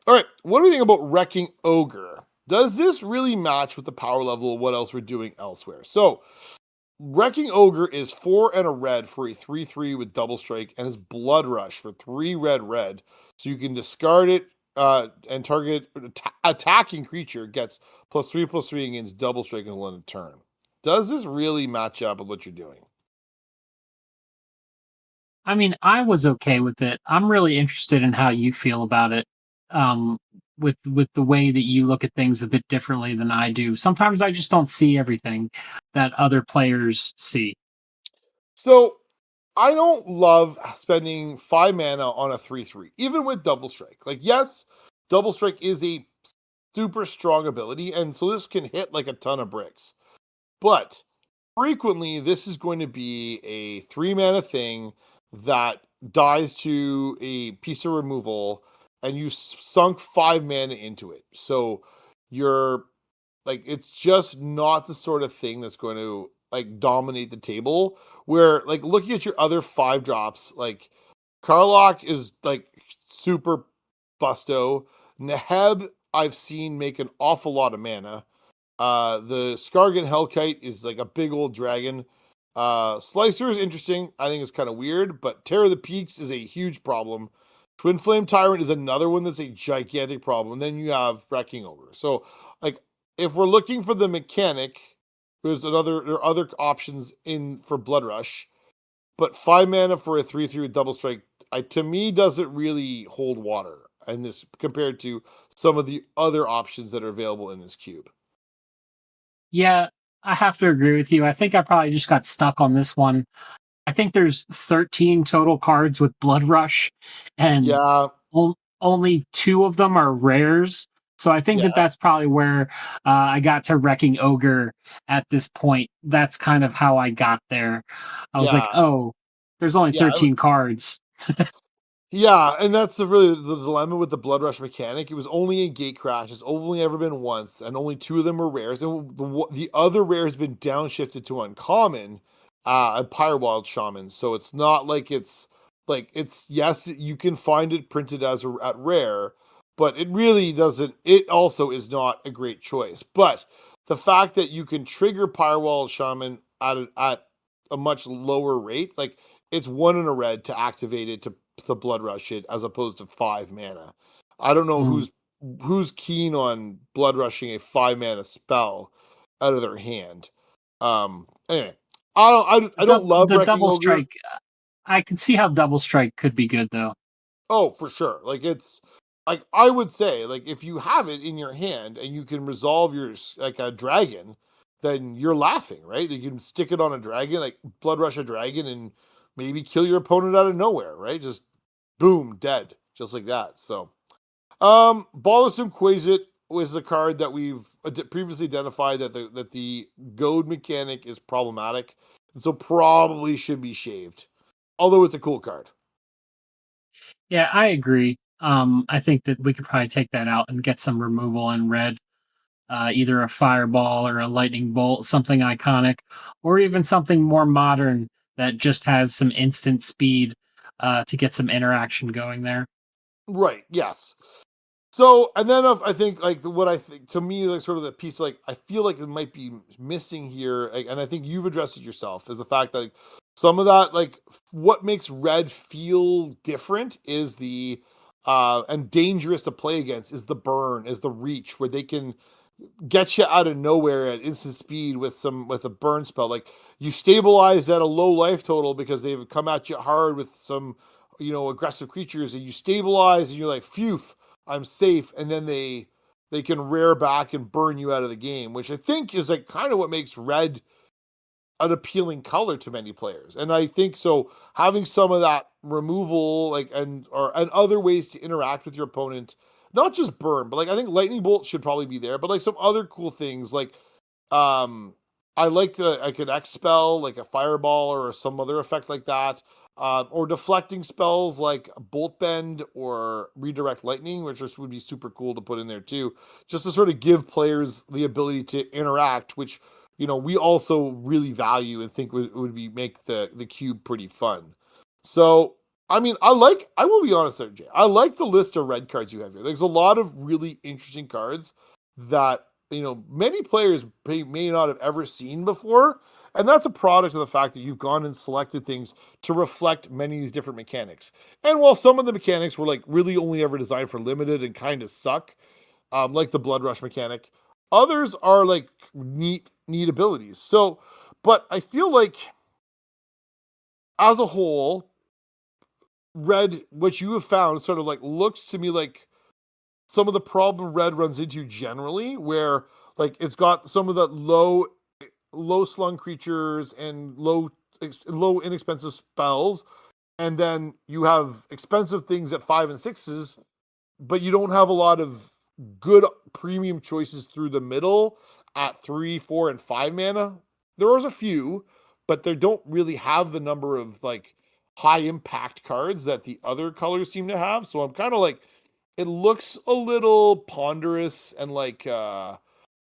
[SPEAKER 1] All right, what do we think about Wrecking Ogre? Does this really match with the power level of what else we're doing elsewhere? So, Wrecking Ogre is 4 and a red for a 3/3 with double strike, and is Blood Rush for 3 red red. So you can discard it and target attacking creature gets +3/+3 against double strike until end of turn. Does this really match up with what you're doing?
[SPEAKER 2] I mean, I was okay with it. I'm really interested in how you feel about it. Um, with the way that you look at things a bit differently than I do. Sometimes I just don't see everything that other players see.
[SPEAKER 1] So I don't love spending 5 mana on a 3/3, even with double strike. Like, yes, double strike is a super strong ability, and so this can hit like a ton of bricks. But frequently, this is going to be a 3 mana thing that dies to a piece of removal, and you sunk 5 mana into it. So you're like, it's just not the sort of thing that's going to like dominate the table. Where like looking at your other 5 drops, like Karlach is like super busto. Neheb I've seen make an awful lot of mana. The Skargan Hellkite is like a big old dragon. Slicer is interesting. I think it's kind of weird, but Terror of the Peaks is a huge problem. Twin Flame Tyrant is another one that's a gigantic problem. And then you have Wrecking Ogre. So, like, if we're looking for the mechanic, there are other options in for Blood Rush, but 5 mana for a 3/3 with double strike, to me doesn't really hold water in this compared to some of the other options that are available in this cube.
[SPEAKER 2] Yeah, I have to agree with you. I think I probably just got stuck on this one. I think there's 13 total cards with Blood Rush, and
[SPEAKER 1] Yeah,
[SPEAKER 2] only 2 of them are rares. So I think that
[SPEAKER 1] yeah,
[SPEAKER 2] that's probably where I got to Wrecking Ogre at this point. That's kind of how I got there. I was like,
[SPEAKER 1] yeah,
[SPEAKER 2] oh, there's only
[SPEAKER 1] yeah.
[SPEAKER 2] 13 cards.
[SPEAKER 1] Yeah, and that's really the dilemma with the Blood Rush mechanic. It was only a gate crash. It's only ever been once, and only 2 of them were rares. And the other rare has been downshifted to uncommon, a Pyrewild Shaman. So it's not like it's yes, you can find it printed as at rare, but it really doesn't. It also is not a great choice. But the fact that you can trigger Pyrewild Shaman at a much lower rate, like it's 1 in a red to activate it to blood rush it as opposed to 5 mana. I don't know
[SPEAKER 2] Mm.
[SPEAKER 1] who's keen on blood rushing a 5 mana spell out of their hand. Anyway, I don't love
[SPEAKER 2] The
[SPEAKER 1] Wrecking
[SPEAKER 2] double
[SPEAKER 1] Ogre.
[SPEAKER 2] strike, I can see how double strike could be good though.
[SPEAKER 1] Oh, for sure. Like it's like I would say, like if you have it in your hand and you can resolve like a dragon, then you're laughing, right? You can stick it on a dragon, like blood rush a dragon, and maybe kill your opponent out of nowhere, right? Just boom, dead, just like that. So, Bothersome Quasit was a card that we've previously identified that the goad mechanic is problematic. and so probably should be shaved. Although it's a cool card.
[SPEAKER 2] Yeah, I agree. I think that we could probably take that out and get some removal in red, either a fireball or a lightning bolt, something iconic, or even something more modern that just has some instant speed to get some interaction going there.
[SPEAKER 1] Right. Yes. So, and then I think like what I think to me, like sort of the piece, like I feel like it might be missing here, and I think you've addressed it yourself, is the fact that like, some of that, like what makes red feel different is the and dangerous to play against is the burn, is the reach, where they can get you out of nowhere at instant speed with a burn spell. Like you stabilize at a low life total because they've come at you hard with some aggressive creatures, and you stabilize and you're like, phew, I'm safe, and then they can rear back and burn you out of the game, which I think is like kind of what makes red an appealing color to many players. And I think so having some of that removal, like and other ways to interact with your opponent, not just burn, but like I think lightning bolt should probably be there, but like some other cool things like I like an X spell, like a fireball or some other effect like that. Or deflecting spells like Bolt Bend or Redirect Lightning, which just would be super cool to put in there too, just to sort of give players the ability to interact, which we also really value and think would be make the cube pretty fun. So I mean, I will be honest there, Jay. I like the list of red cards you have here. There's a lot of really interesting cards that many players may not have ever seen before, and that's a product of the fact that you've gone and selected things to reflect many of these different mechanics. And while some of the mechanics were like really only ever designed for limited and kind of suck, like the Blood Rush mechanic, others are like neat abilities. So, but I feel like as a whole, red, what you have found sort of like looks to me like some of the problem red runs into generally, where like it's got some of the low slung creatures and low inexpensive spells, and then you have expensive things at 5 and 6s, but you don't have a lot of good premium choices through the middle at 3, 4, and 5 mana. There is a few, but they don't really have the number of like high impact cards that the other colors seem to have. So I'm kind of like, it looks a little ponderous and like a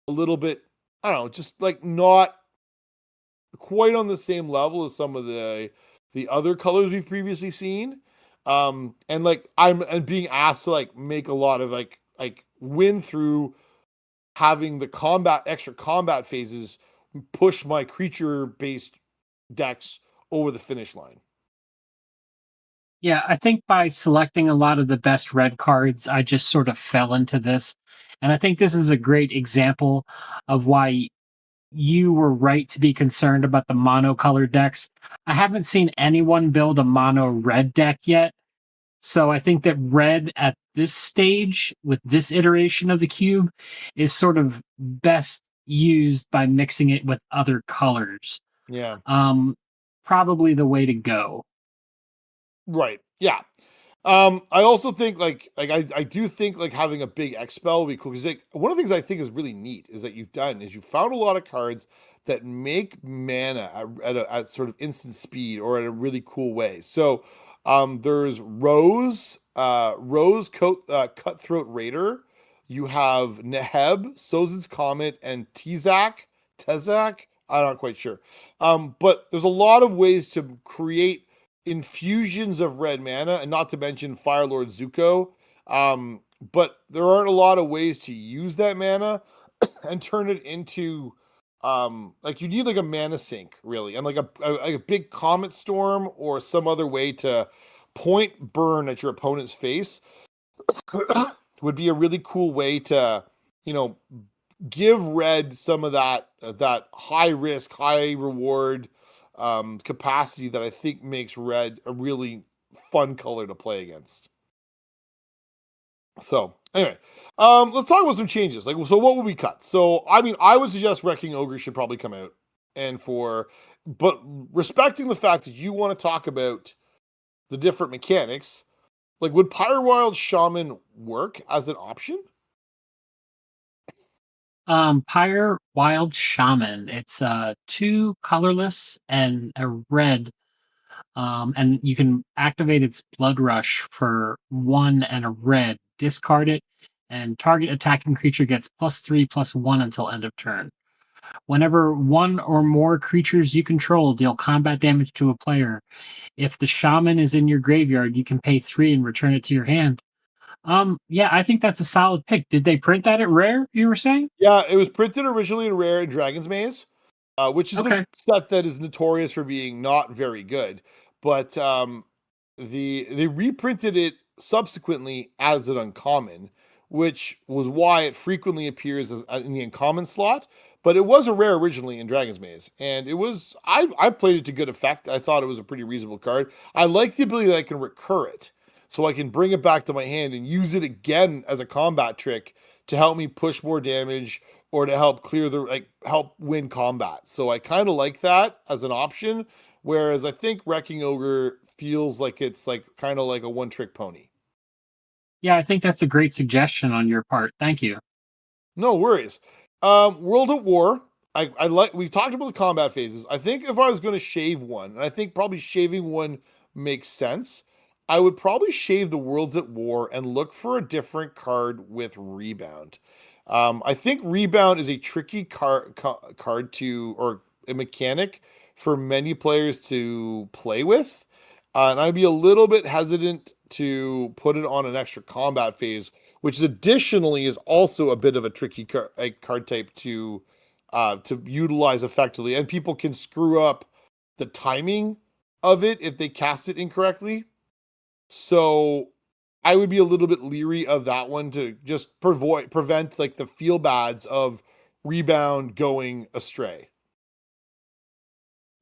[SPEAKER 1] little bit, I don't know, just like not quite on the same level as some of the other colors we've previously seen. And like I'm and being asked to like make a lot of like win through having the extra combat phases push my creature based decks over the finish line.
[SPEAKER 2] Yeah, I think by selecting a lot of the best red cards, I just sort of fell into this. And I think this is a great example of why you were right to be concerned about the mono-colored decks. I haven't seen anyone build a mono red deck yet. So I think that red at this stage, with this iteration of the cube, is sort of best used by mixing it with other colors.
[SPEAKER 1] Yeah.
[SPEAKER 2] Um, Probably the way to go.
[SPEAKER 1] Right. Yeah. I also think I do think like having a big X spell would be cool, because like one of the things I think is really neat is that you found a lot of cards that make mana at sort of instant speed or in a really cool way. So there's Cutthroat Raider. You have Neheb, Sozin's Comet, and Tezak. I'm not quite sure. But there's a lot of ways to create infusions of red mana, and not to mention Firelord Zuko. But there aren't a lot of ways to use that mana and turn it into like you need like a mana sink really, and like a big comet storm or some other way to point burn at your opponent's face would be a really cool way to you know give red some of that high risk, high reward capacity that I think makes red a really fun color to play against. So anyway, let's talk about some changes. Like, so what would we cut? So I mean, I would suggest Wrecking Ogre should probably come out, and but respecting the fact that you want to talk about the different mechanics, like would Pyrewild Shaman work as an option?
[SPEAKER 2] Pyre Wild Shaman. It's 2 colorless and a red. And you can activate its Blood Rush for 1 and a red. Discard it, and target attacking creature gets +3/+1 until end of turn. Whenever one or more creatures you control deal combat damage to a player, if the shaman is in your graveyard, you can pay 3 and return it to your hand. Yeah, I think that's a solid pick. Did they print that at Rare, you were saying?
[SPEAKER 1] Yeah, it was printed originally in Rare and Dragon's Maze, which is a
[SPEAKER 2] Okay.
[SPEAKER 1] set that is notorious for being not very good. But they reprinted it subsequently as an uncommon, which was why it frequently appears in the uncommon slot. But it was a rare originally in Dragon's Maze, and it was I played it to good effect. I thought it was a pretty reasonable card. I like the ability that I can recur it, so I can bring it back to my hand and use it again as a combat trick to help me push more damage or to help clear the help win combat. So I kind of like that as an option. Whereas I think Wrecking Ogre feels like it's like kind of like a one trick pony.
[SPEAKER 2] Yeah, I think that's a great suggestion on your part. Thank you.
[SPEAKER 1] No worries. World at War. I like we talked about the combat phases. I think if I was going to shave one, and I think probably shaving one makes sense, I would probably shave the Worlds at War and look for a different card with Rebound. I think Rebound is a tricky card to or a mechanic for many players to play with, and I'd be a little bit hesitant to put it on an extra combat phase, which additionally is also a bit of a tricky card type to utilize effectively, and people can screw up the timing of it if they cast it incorrectly. So I would be a little bit leery of that one to just prevent like the feel bads of Rebound going astray.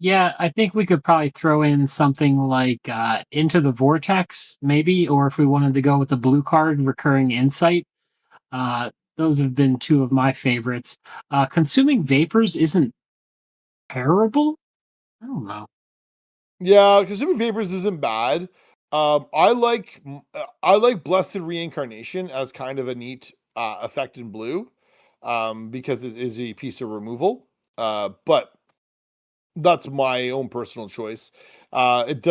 [SPEAKER 2] Yeah, I think we could probably throw in something like Into the Vortex, maybe, or if we wanted to go with the blue card, Recurring Insight. Uh, those have been two of my favorites. Consuming Vapors isn't terrible. I don't know.
[SPEAKER 1] Yeah, Consuming Vapors isn't bad. I like Blessed Reincarnation as kind of a neat effect in blue, because it is a piece of removal. But that's my own personal choice. It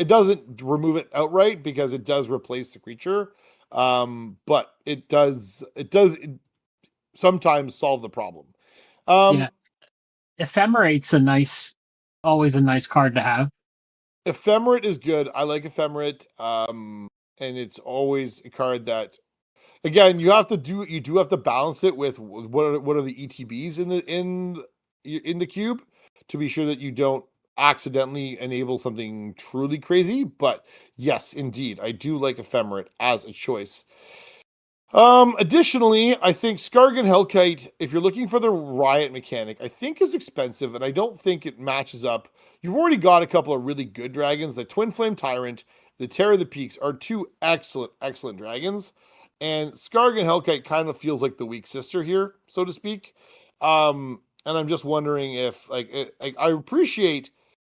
[SPEAKER 1] doesn't remove it outright because it does replace the creature. But it does sometimes solve the problem.
[SPEAKER 2] Yeah,
[SPEAKER 1] Um,
[SPEAKER 2] Ephemerate's always a nice card to have.
[SPEAKER 1] Ephemerate is good. I like Ephemerate. And it's always a card that again you do have to balance it with what are the ETBs in the cube to be sure that you don't accidentally enable something truly crazy. But yes, indeed, I do like Ephemerate as a choice. Additionally, I think Skargan Hellkite, if you're looking for the riot mechanic, I think is expensive, and I don't think it matches up. You've already got a couple of really good dragons. The Twin Flame Tyrant, the Terror of the Peaks are two excellent dragons. And Skargan Hellkite kind of feels like the weak sister here, so to speak. And I'm just wondering if I appreciate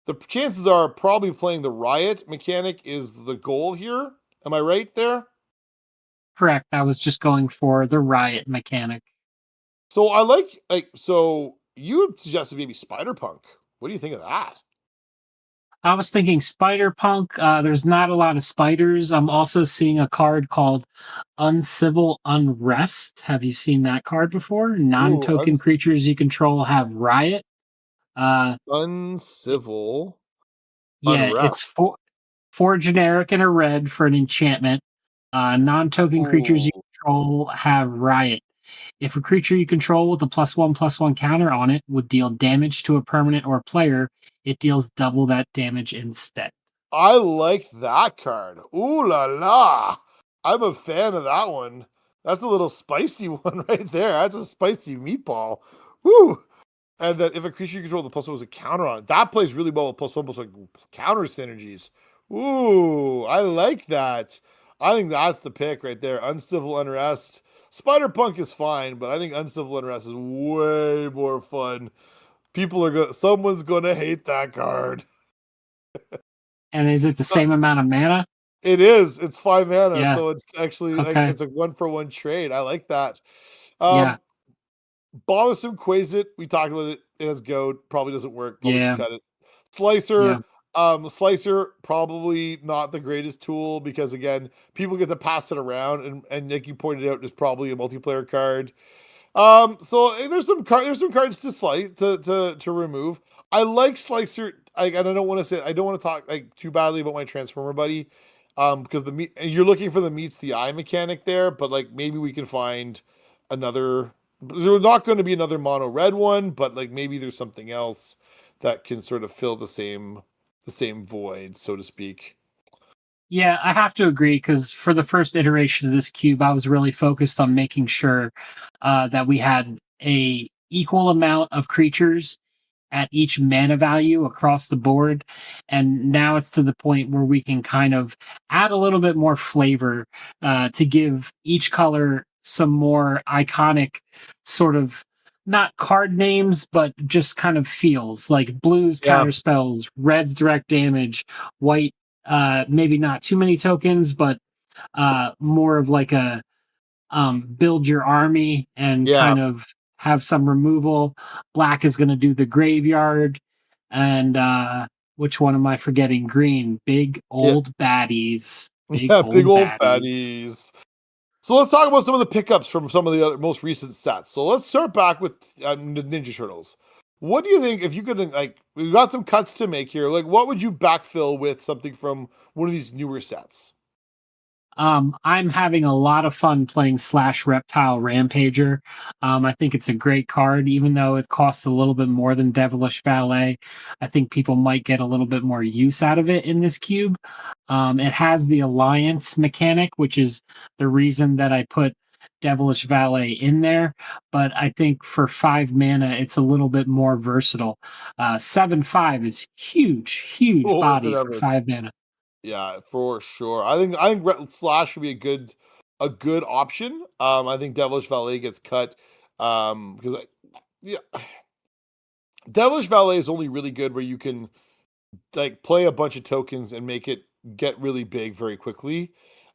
[SPEAKER 1] the chances are probably playing the riot mechanic is the goal here. Am I right there?
[SPEAKER 2] Correct. I was just going for the riot mechanic.
[SPEAKER 1] So so you suggested maybe Spider Punk. What do you think of that?
[SPEAKER 2] I was thinking Spider Punk. There's not a lot of spiders. I'm also seeing a card called Uncivil Unrest. Have you seen that card before?
[SPEAKER 1] Ooh,
[SPEAKER 2] Non-token creatures you control have riot. Uh, it-
[SPEAKER 1] uncivil
[SPEAKER 2] yeah, it's
[SPEAKER 1] unrest.
[SPEAKER 2] four generic and a red for an enchantment. Non-token creatures you
[SPEAKER 1] Ooh,
[SPEAKER 2] control have riot. If a creature you control with a +1/+1 counter on it would deal damage to a permanent or player, it deals double that damage instead.
[SPEAKER 1] I like that card. Ooh la la! I'm a fan of that one. That's a little spicy one right there. That's a spicy meatball. Woo! And that if a creature you control the plus one was a counter on it, that plays really well with plus one counter synergies. Ooh, I like that. I think that's the pick right there. Uncivil Unrest. Spider Punk is fine, but I think Uncivil Unrest is way more fun. Someone's gonna hate that card.
[SPEAKER 2] And is it the same amount of mana?
[SPEAKER 1] It is. It's 5 mana,
[SPEAKER 2] Yeah.
[SPEAKER 1] so it's actually like
[SPEAKER 2] Okay.
[SPEAKER 1] it's a 1-for-1 trade. I like that.
[SPEAKER 2] Yeah.
[SPEAKER 1] Bothersome Quasit, we talked about it. It has goat, probably doesn't work. Probably should
[SPEAKER 2] Yeah.
[SPEAKER 1] cut it.
[SPEAKER 2] Yeah.
[SPEAKER 1] Slicer probably not the greatest tool because again, people get to pass it around, and like you pointed out, is probably a multiplayer card. So there's some cards to slice to remove. I like Slicer. And I don't want to talk like too badly about my Transformer buddy, because you're looking for the meets the eye mechanic there, but like maybe we can find another. There's not going to be another mono red one, but like maybe there's something else that can sort of fill the same void, so to speak.
[SPEAKER 2] Yeah, I have to agree because for the first iteration of this cube, I was really focused on making sure that we had a equal amount of creatures at each mana value across the board. And now it's to the point where we can kind of add a little bit more flavor to give each color some more iconic sort of not card names, but just kind of feels like blues
[SPEAKER 1] Yeah,
[SPEAKER 2] counter spells, red's direct damage, white, maybe not too many tokens, but more of like a build your army and
[SPEAKER 1] yeah,
[SPEAKER 2] kind of have some removal. Black is going to do the graveyard. And which one am I forgetting? Green, big
[SPEAKER 1] yeah,
[SPEAKER 2] old baddies. Big
[SPEAKER 1] yeah. Big
[SPEAKER 2] old
[SPEAKER 1] old
[SPEAKER 2] baddies.
[SPEAKER 1] fatties. So let's talk about some of the pickups from some of the other most recent sets. So let's start back with the Ninja Turtles. What do you think if you could like we've got some cuts to make here? Like what would you backfill with something from one of these newer sets?
[SPEAKER 2] I'm having a lot of fun playing Slash Reptile Rampager. I think it's a great card, even though it costs a little bit more than Devilish Valet. I think people might get a little bit more use out of it in this cube. It has the Alliance mechanic, which is the reason that I put Devilish Valet in there. But I think for 5 mana, it's a little bit more versatile. 7/5 is huge, huge
[SPEAKER 1] Oh, is it
[SPEAKER 2] body for
[SPEAKER 1] ever?
[SPEAKER 2] 5 mana.
[SPEAKER 1] Yeah, for sure. I think Slash would be a good option. I think Devilish Valet gets cut because yeah, Devilish Valet is only really good where you can like play a bunch of tokens and make it get really big very quickly.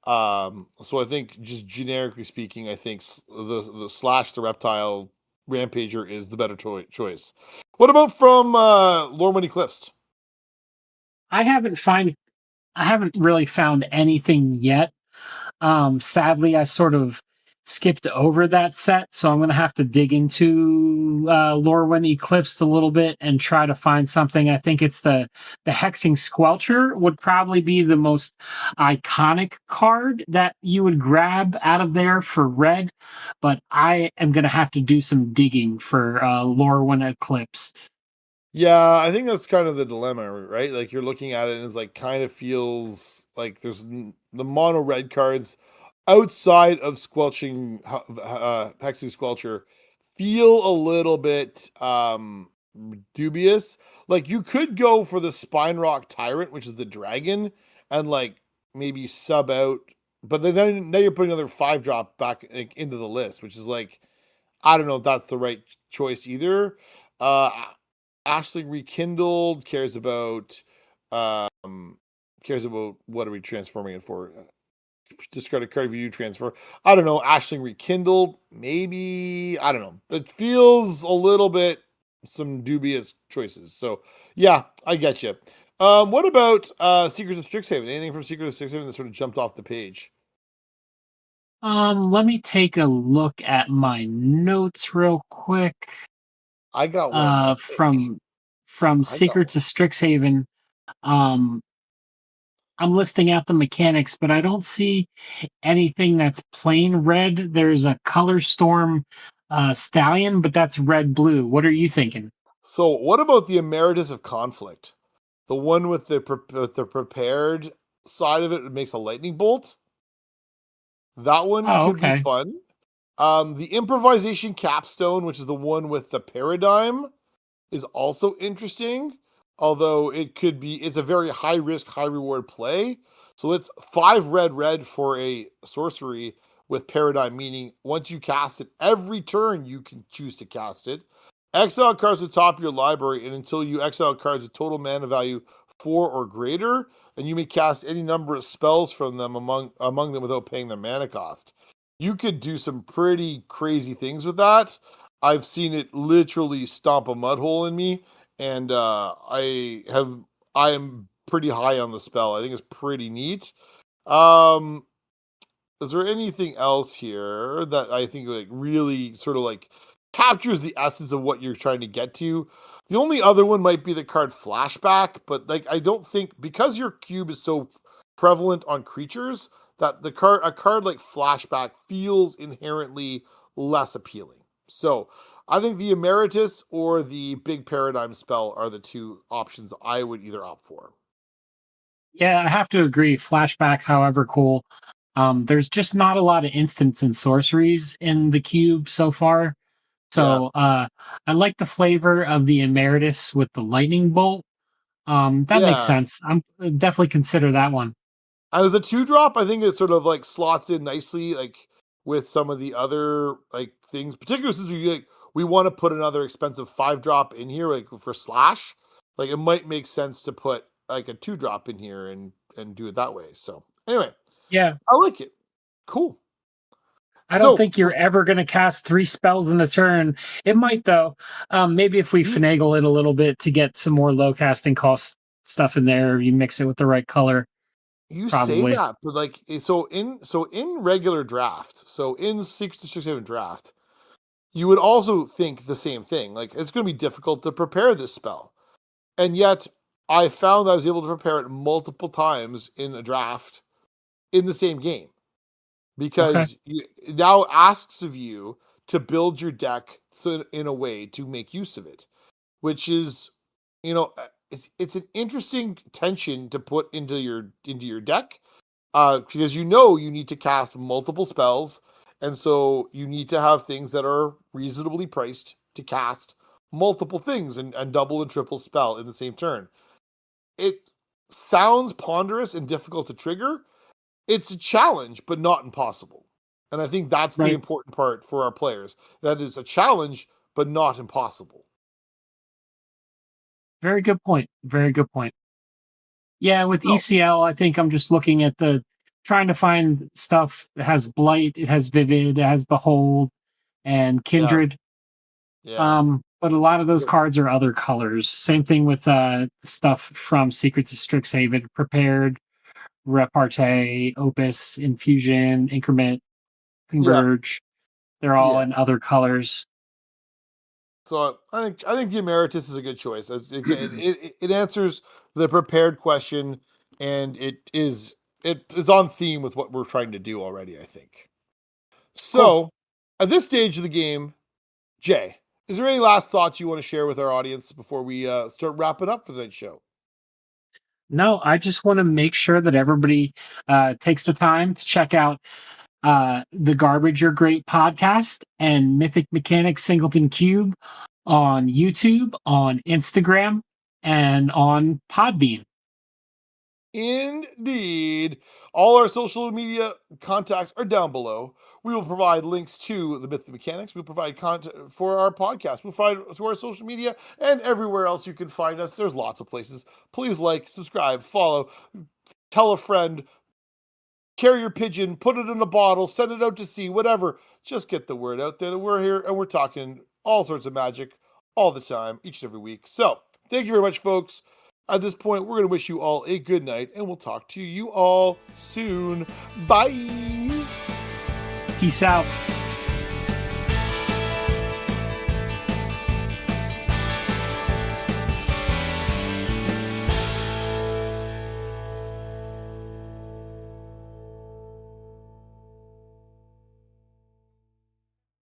[SPEAKER 1] So I think just generically speaking, I think the Slash the Reptile Rampager is the better choice. What about from Lorwyn Eclipsed?
[SPEAKER 2] I haven't find I haven't really found anything yet. Sadly, I sort of skipped over that set, so I'm going to have to dig into Lorwyn Eclipsed a little bit and try to find something. I think it's the Hexing Squelcher would probably be the most iconic card that you would grab out of there for red, but I am going to have to do some digging for Lorwyn Eclipsed.
[SPEAKER 1] Yeah, I think that's kind of the dilemma, right? Like you're looking at it and it's like kind of feels like the mono red cards outside of Hexing Squelcher feel a little bit dubious. Like you could go for the Spine Rock Tyrant, which is the dragon, and like maybe sub out, but then now you're putting another 5 drop back like, into the list, which is like I don't know if that's the right choice either. Uh Ashling Rekindled cares about what are we transforming it for? Discard a card if you do transfer. I don't know. Ashling Rekindled, maybe. I don't know. It feels a little bit some dubious choices. So yeah, I get you. What about Secrets of Strixhaven? Anything from Secrets of Strixhaven that sort of jumped off the page?
[SPEAKER 2] Let me take a look at my notes real quick.
[SPEAKER 1] I got one, I think.
[SPEAKER 2] From
[SPEAKER 1] I got
[SPEAKER 2] Secrets of Strixhaven. Um, I'm listing out the mechanics, but I don't see anything that's plain red. There's a color storm stallion, but that's red blue. What are you thinking?
[SPEAKER 1] So, what about the Emeritus of Conflict? The one with with the prepared side of it makes a lightning bolt. That one
[SPEAKER 2] Oh,
[SPEAKER 1] could be
[SPEAKER 2] okay.
[SPEAKER 1] fun. The improvisation capstone, which is the one with the paradigm, is also interesting. Although it's a very high risk, high reward play. So it's 5 red for a sorcery with paradigm, meaning once you cast it, every turn you can choose to cast it. Exile cards at the top of your library, and until you exile cards with total mana value 4 or greater, and you may cast any number of spells from them among them without paying their mana cost. you could do some pretty crazy things with that. I've seen it literally stomp a mud hole in me, and I am pretty high on the spell. I think it's pretty neat. Um, is there anything else here that I think like really sort of like captures the essence of what you're trying to get to? The only other one might be the card flashback, but like I don't think because your cube is so prevalent on creatures that a card like flashback feels inherently less appealing. So I think the Emeritus or the big paradigm spell are the two options I would either opt for.
[SPEAKER 2] Yeah, I have to agree. Flashback, however cool, there's just not a lot of instants and sorceries in the cube so far.
[SPEAKER 1] Yeah.
[SPEAKER 2] So I like the flavor of the Emeritus with the lightning bolt. That makes
[SPEAKER 1] Yeah.
[SPEAKER 2] sense. I'm definitely consider that one.
[SPEAKER 1] And as a 2-drop, I think it sort of like slots in nicely, like with some of the other like things, particularly since we want to put another expensive 5-drop in here, like for slash. Like it might make sense to put like a 2-drop in here and do it that way. So anyway,
[SPEAKER 2] Yeah,
[SPEAKER 1] I like it. Cool.
[SPEAKER 2] I don't
[SPEAKER 1] So
[SPEAKER 2] think you're ever going to cast 3 spells in a turn. It might though. Maybe if we
[SPEAKER 1] you
[SPEAKER 2] finagle it a little bit to get some more low casting cost stuff in there, you mix it with the right color,
[SPEAKER 1] you say
[SPEAKER 2] probably.
[SPEAKER 1] that, but like so in regular draft, so in 6 to 6 draft, you would also think the same thing. Like it's going to be difficult to prepare this spell. And yet, I found I was able to prepare it multiple times in a draft in the same game
[SPEAKER 2] Okay.
[SPEAKER 1] because it now asks of you to build your deck so in a way to make use of it, which is, it's an interesting tension to put into your deck because you need to cast multiple spells, and so you need to have things that are reasonably priced to cast multiple things and double and triple spell in the same turn. It sounds ponderous and difficult to trigger. It's a challenge, but not impossible. And I think that's the
[SPEAKER 2] Right.
[SPEAKER 1] important part for our players. That is a challenge, but not impossible.
[SPEAKER 2] Very good point. Very good point. Yeah, with
[SPEAKER 1] So,
[SPEAKER 2] ECL, I think I'm just looking at the trying to find stuff that has Blight, it has Vivid, it has Behold, and
[SPEAKER 1] yeah,
[SPEAKER 2] Kindred.
[SPEAKER 1] yeah,
[SPEAKER 2] But a lot of those cards are other colors. Same thing with stuff from Secrets of Strixhaven, Prepared, Repartee, Opus, Infusion, Increment,
[SPEAKER 1] yeah,
[SPEAKER 2] Converge. They're all
[SPEAKER 1] yeah.
[SPEAKER 2] in other colors.
[SPEAKER 1] So I think the emeritus is a good choice. Again, it answers the prepared question, and it is on theme with what we're trying to do already. I think.
[SPEAKER 2] Cool.
[SPEAKER 1] So, at this stage of the game, Jay, is there any last thoughts you want to share with our audience before we start wrapping up for tonight's show?
[SPEAKER 2] No, I just want to make sure that everybody takes the time to check out the Garbage Are Great podcast and Mythic Mechanics Singleton Cube on YouTube, on Instagram, and on Podbean.
[SPEAKER 1] Indeed. All our social media contacts are down below. We will provide links to the Myth of Mechanics. We'll provide content for our podcast. We'll provide to our social media and everywhere else you can find us. There's lots of places. Please like, subscribe, follow, tell a friend, carrier pigeon, put it in a bottle, send it out to sea, whatever. Just get the word out there that we're here and we're talking all sorts of magic all the time, each and every week. So, thank you very much, folks. At this point, we're going to wish you all a good night, and we'll talk to you all soon. Bye.
[SPEAKER 2] Peace out.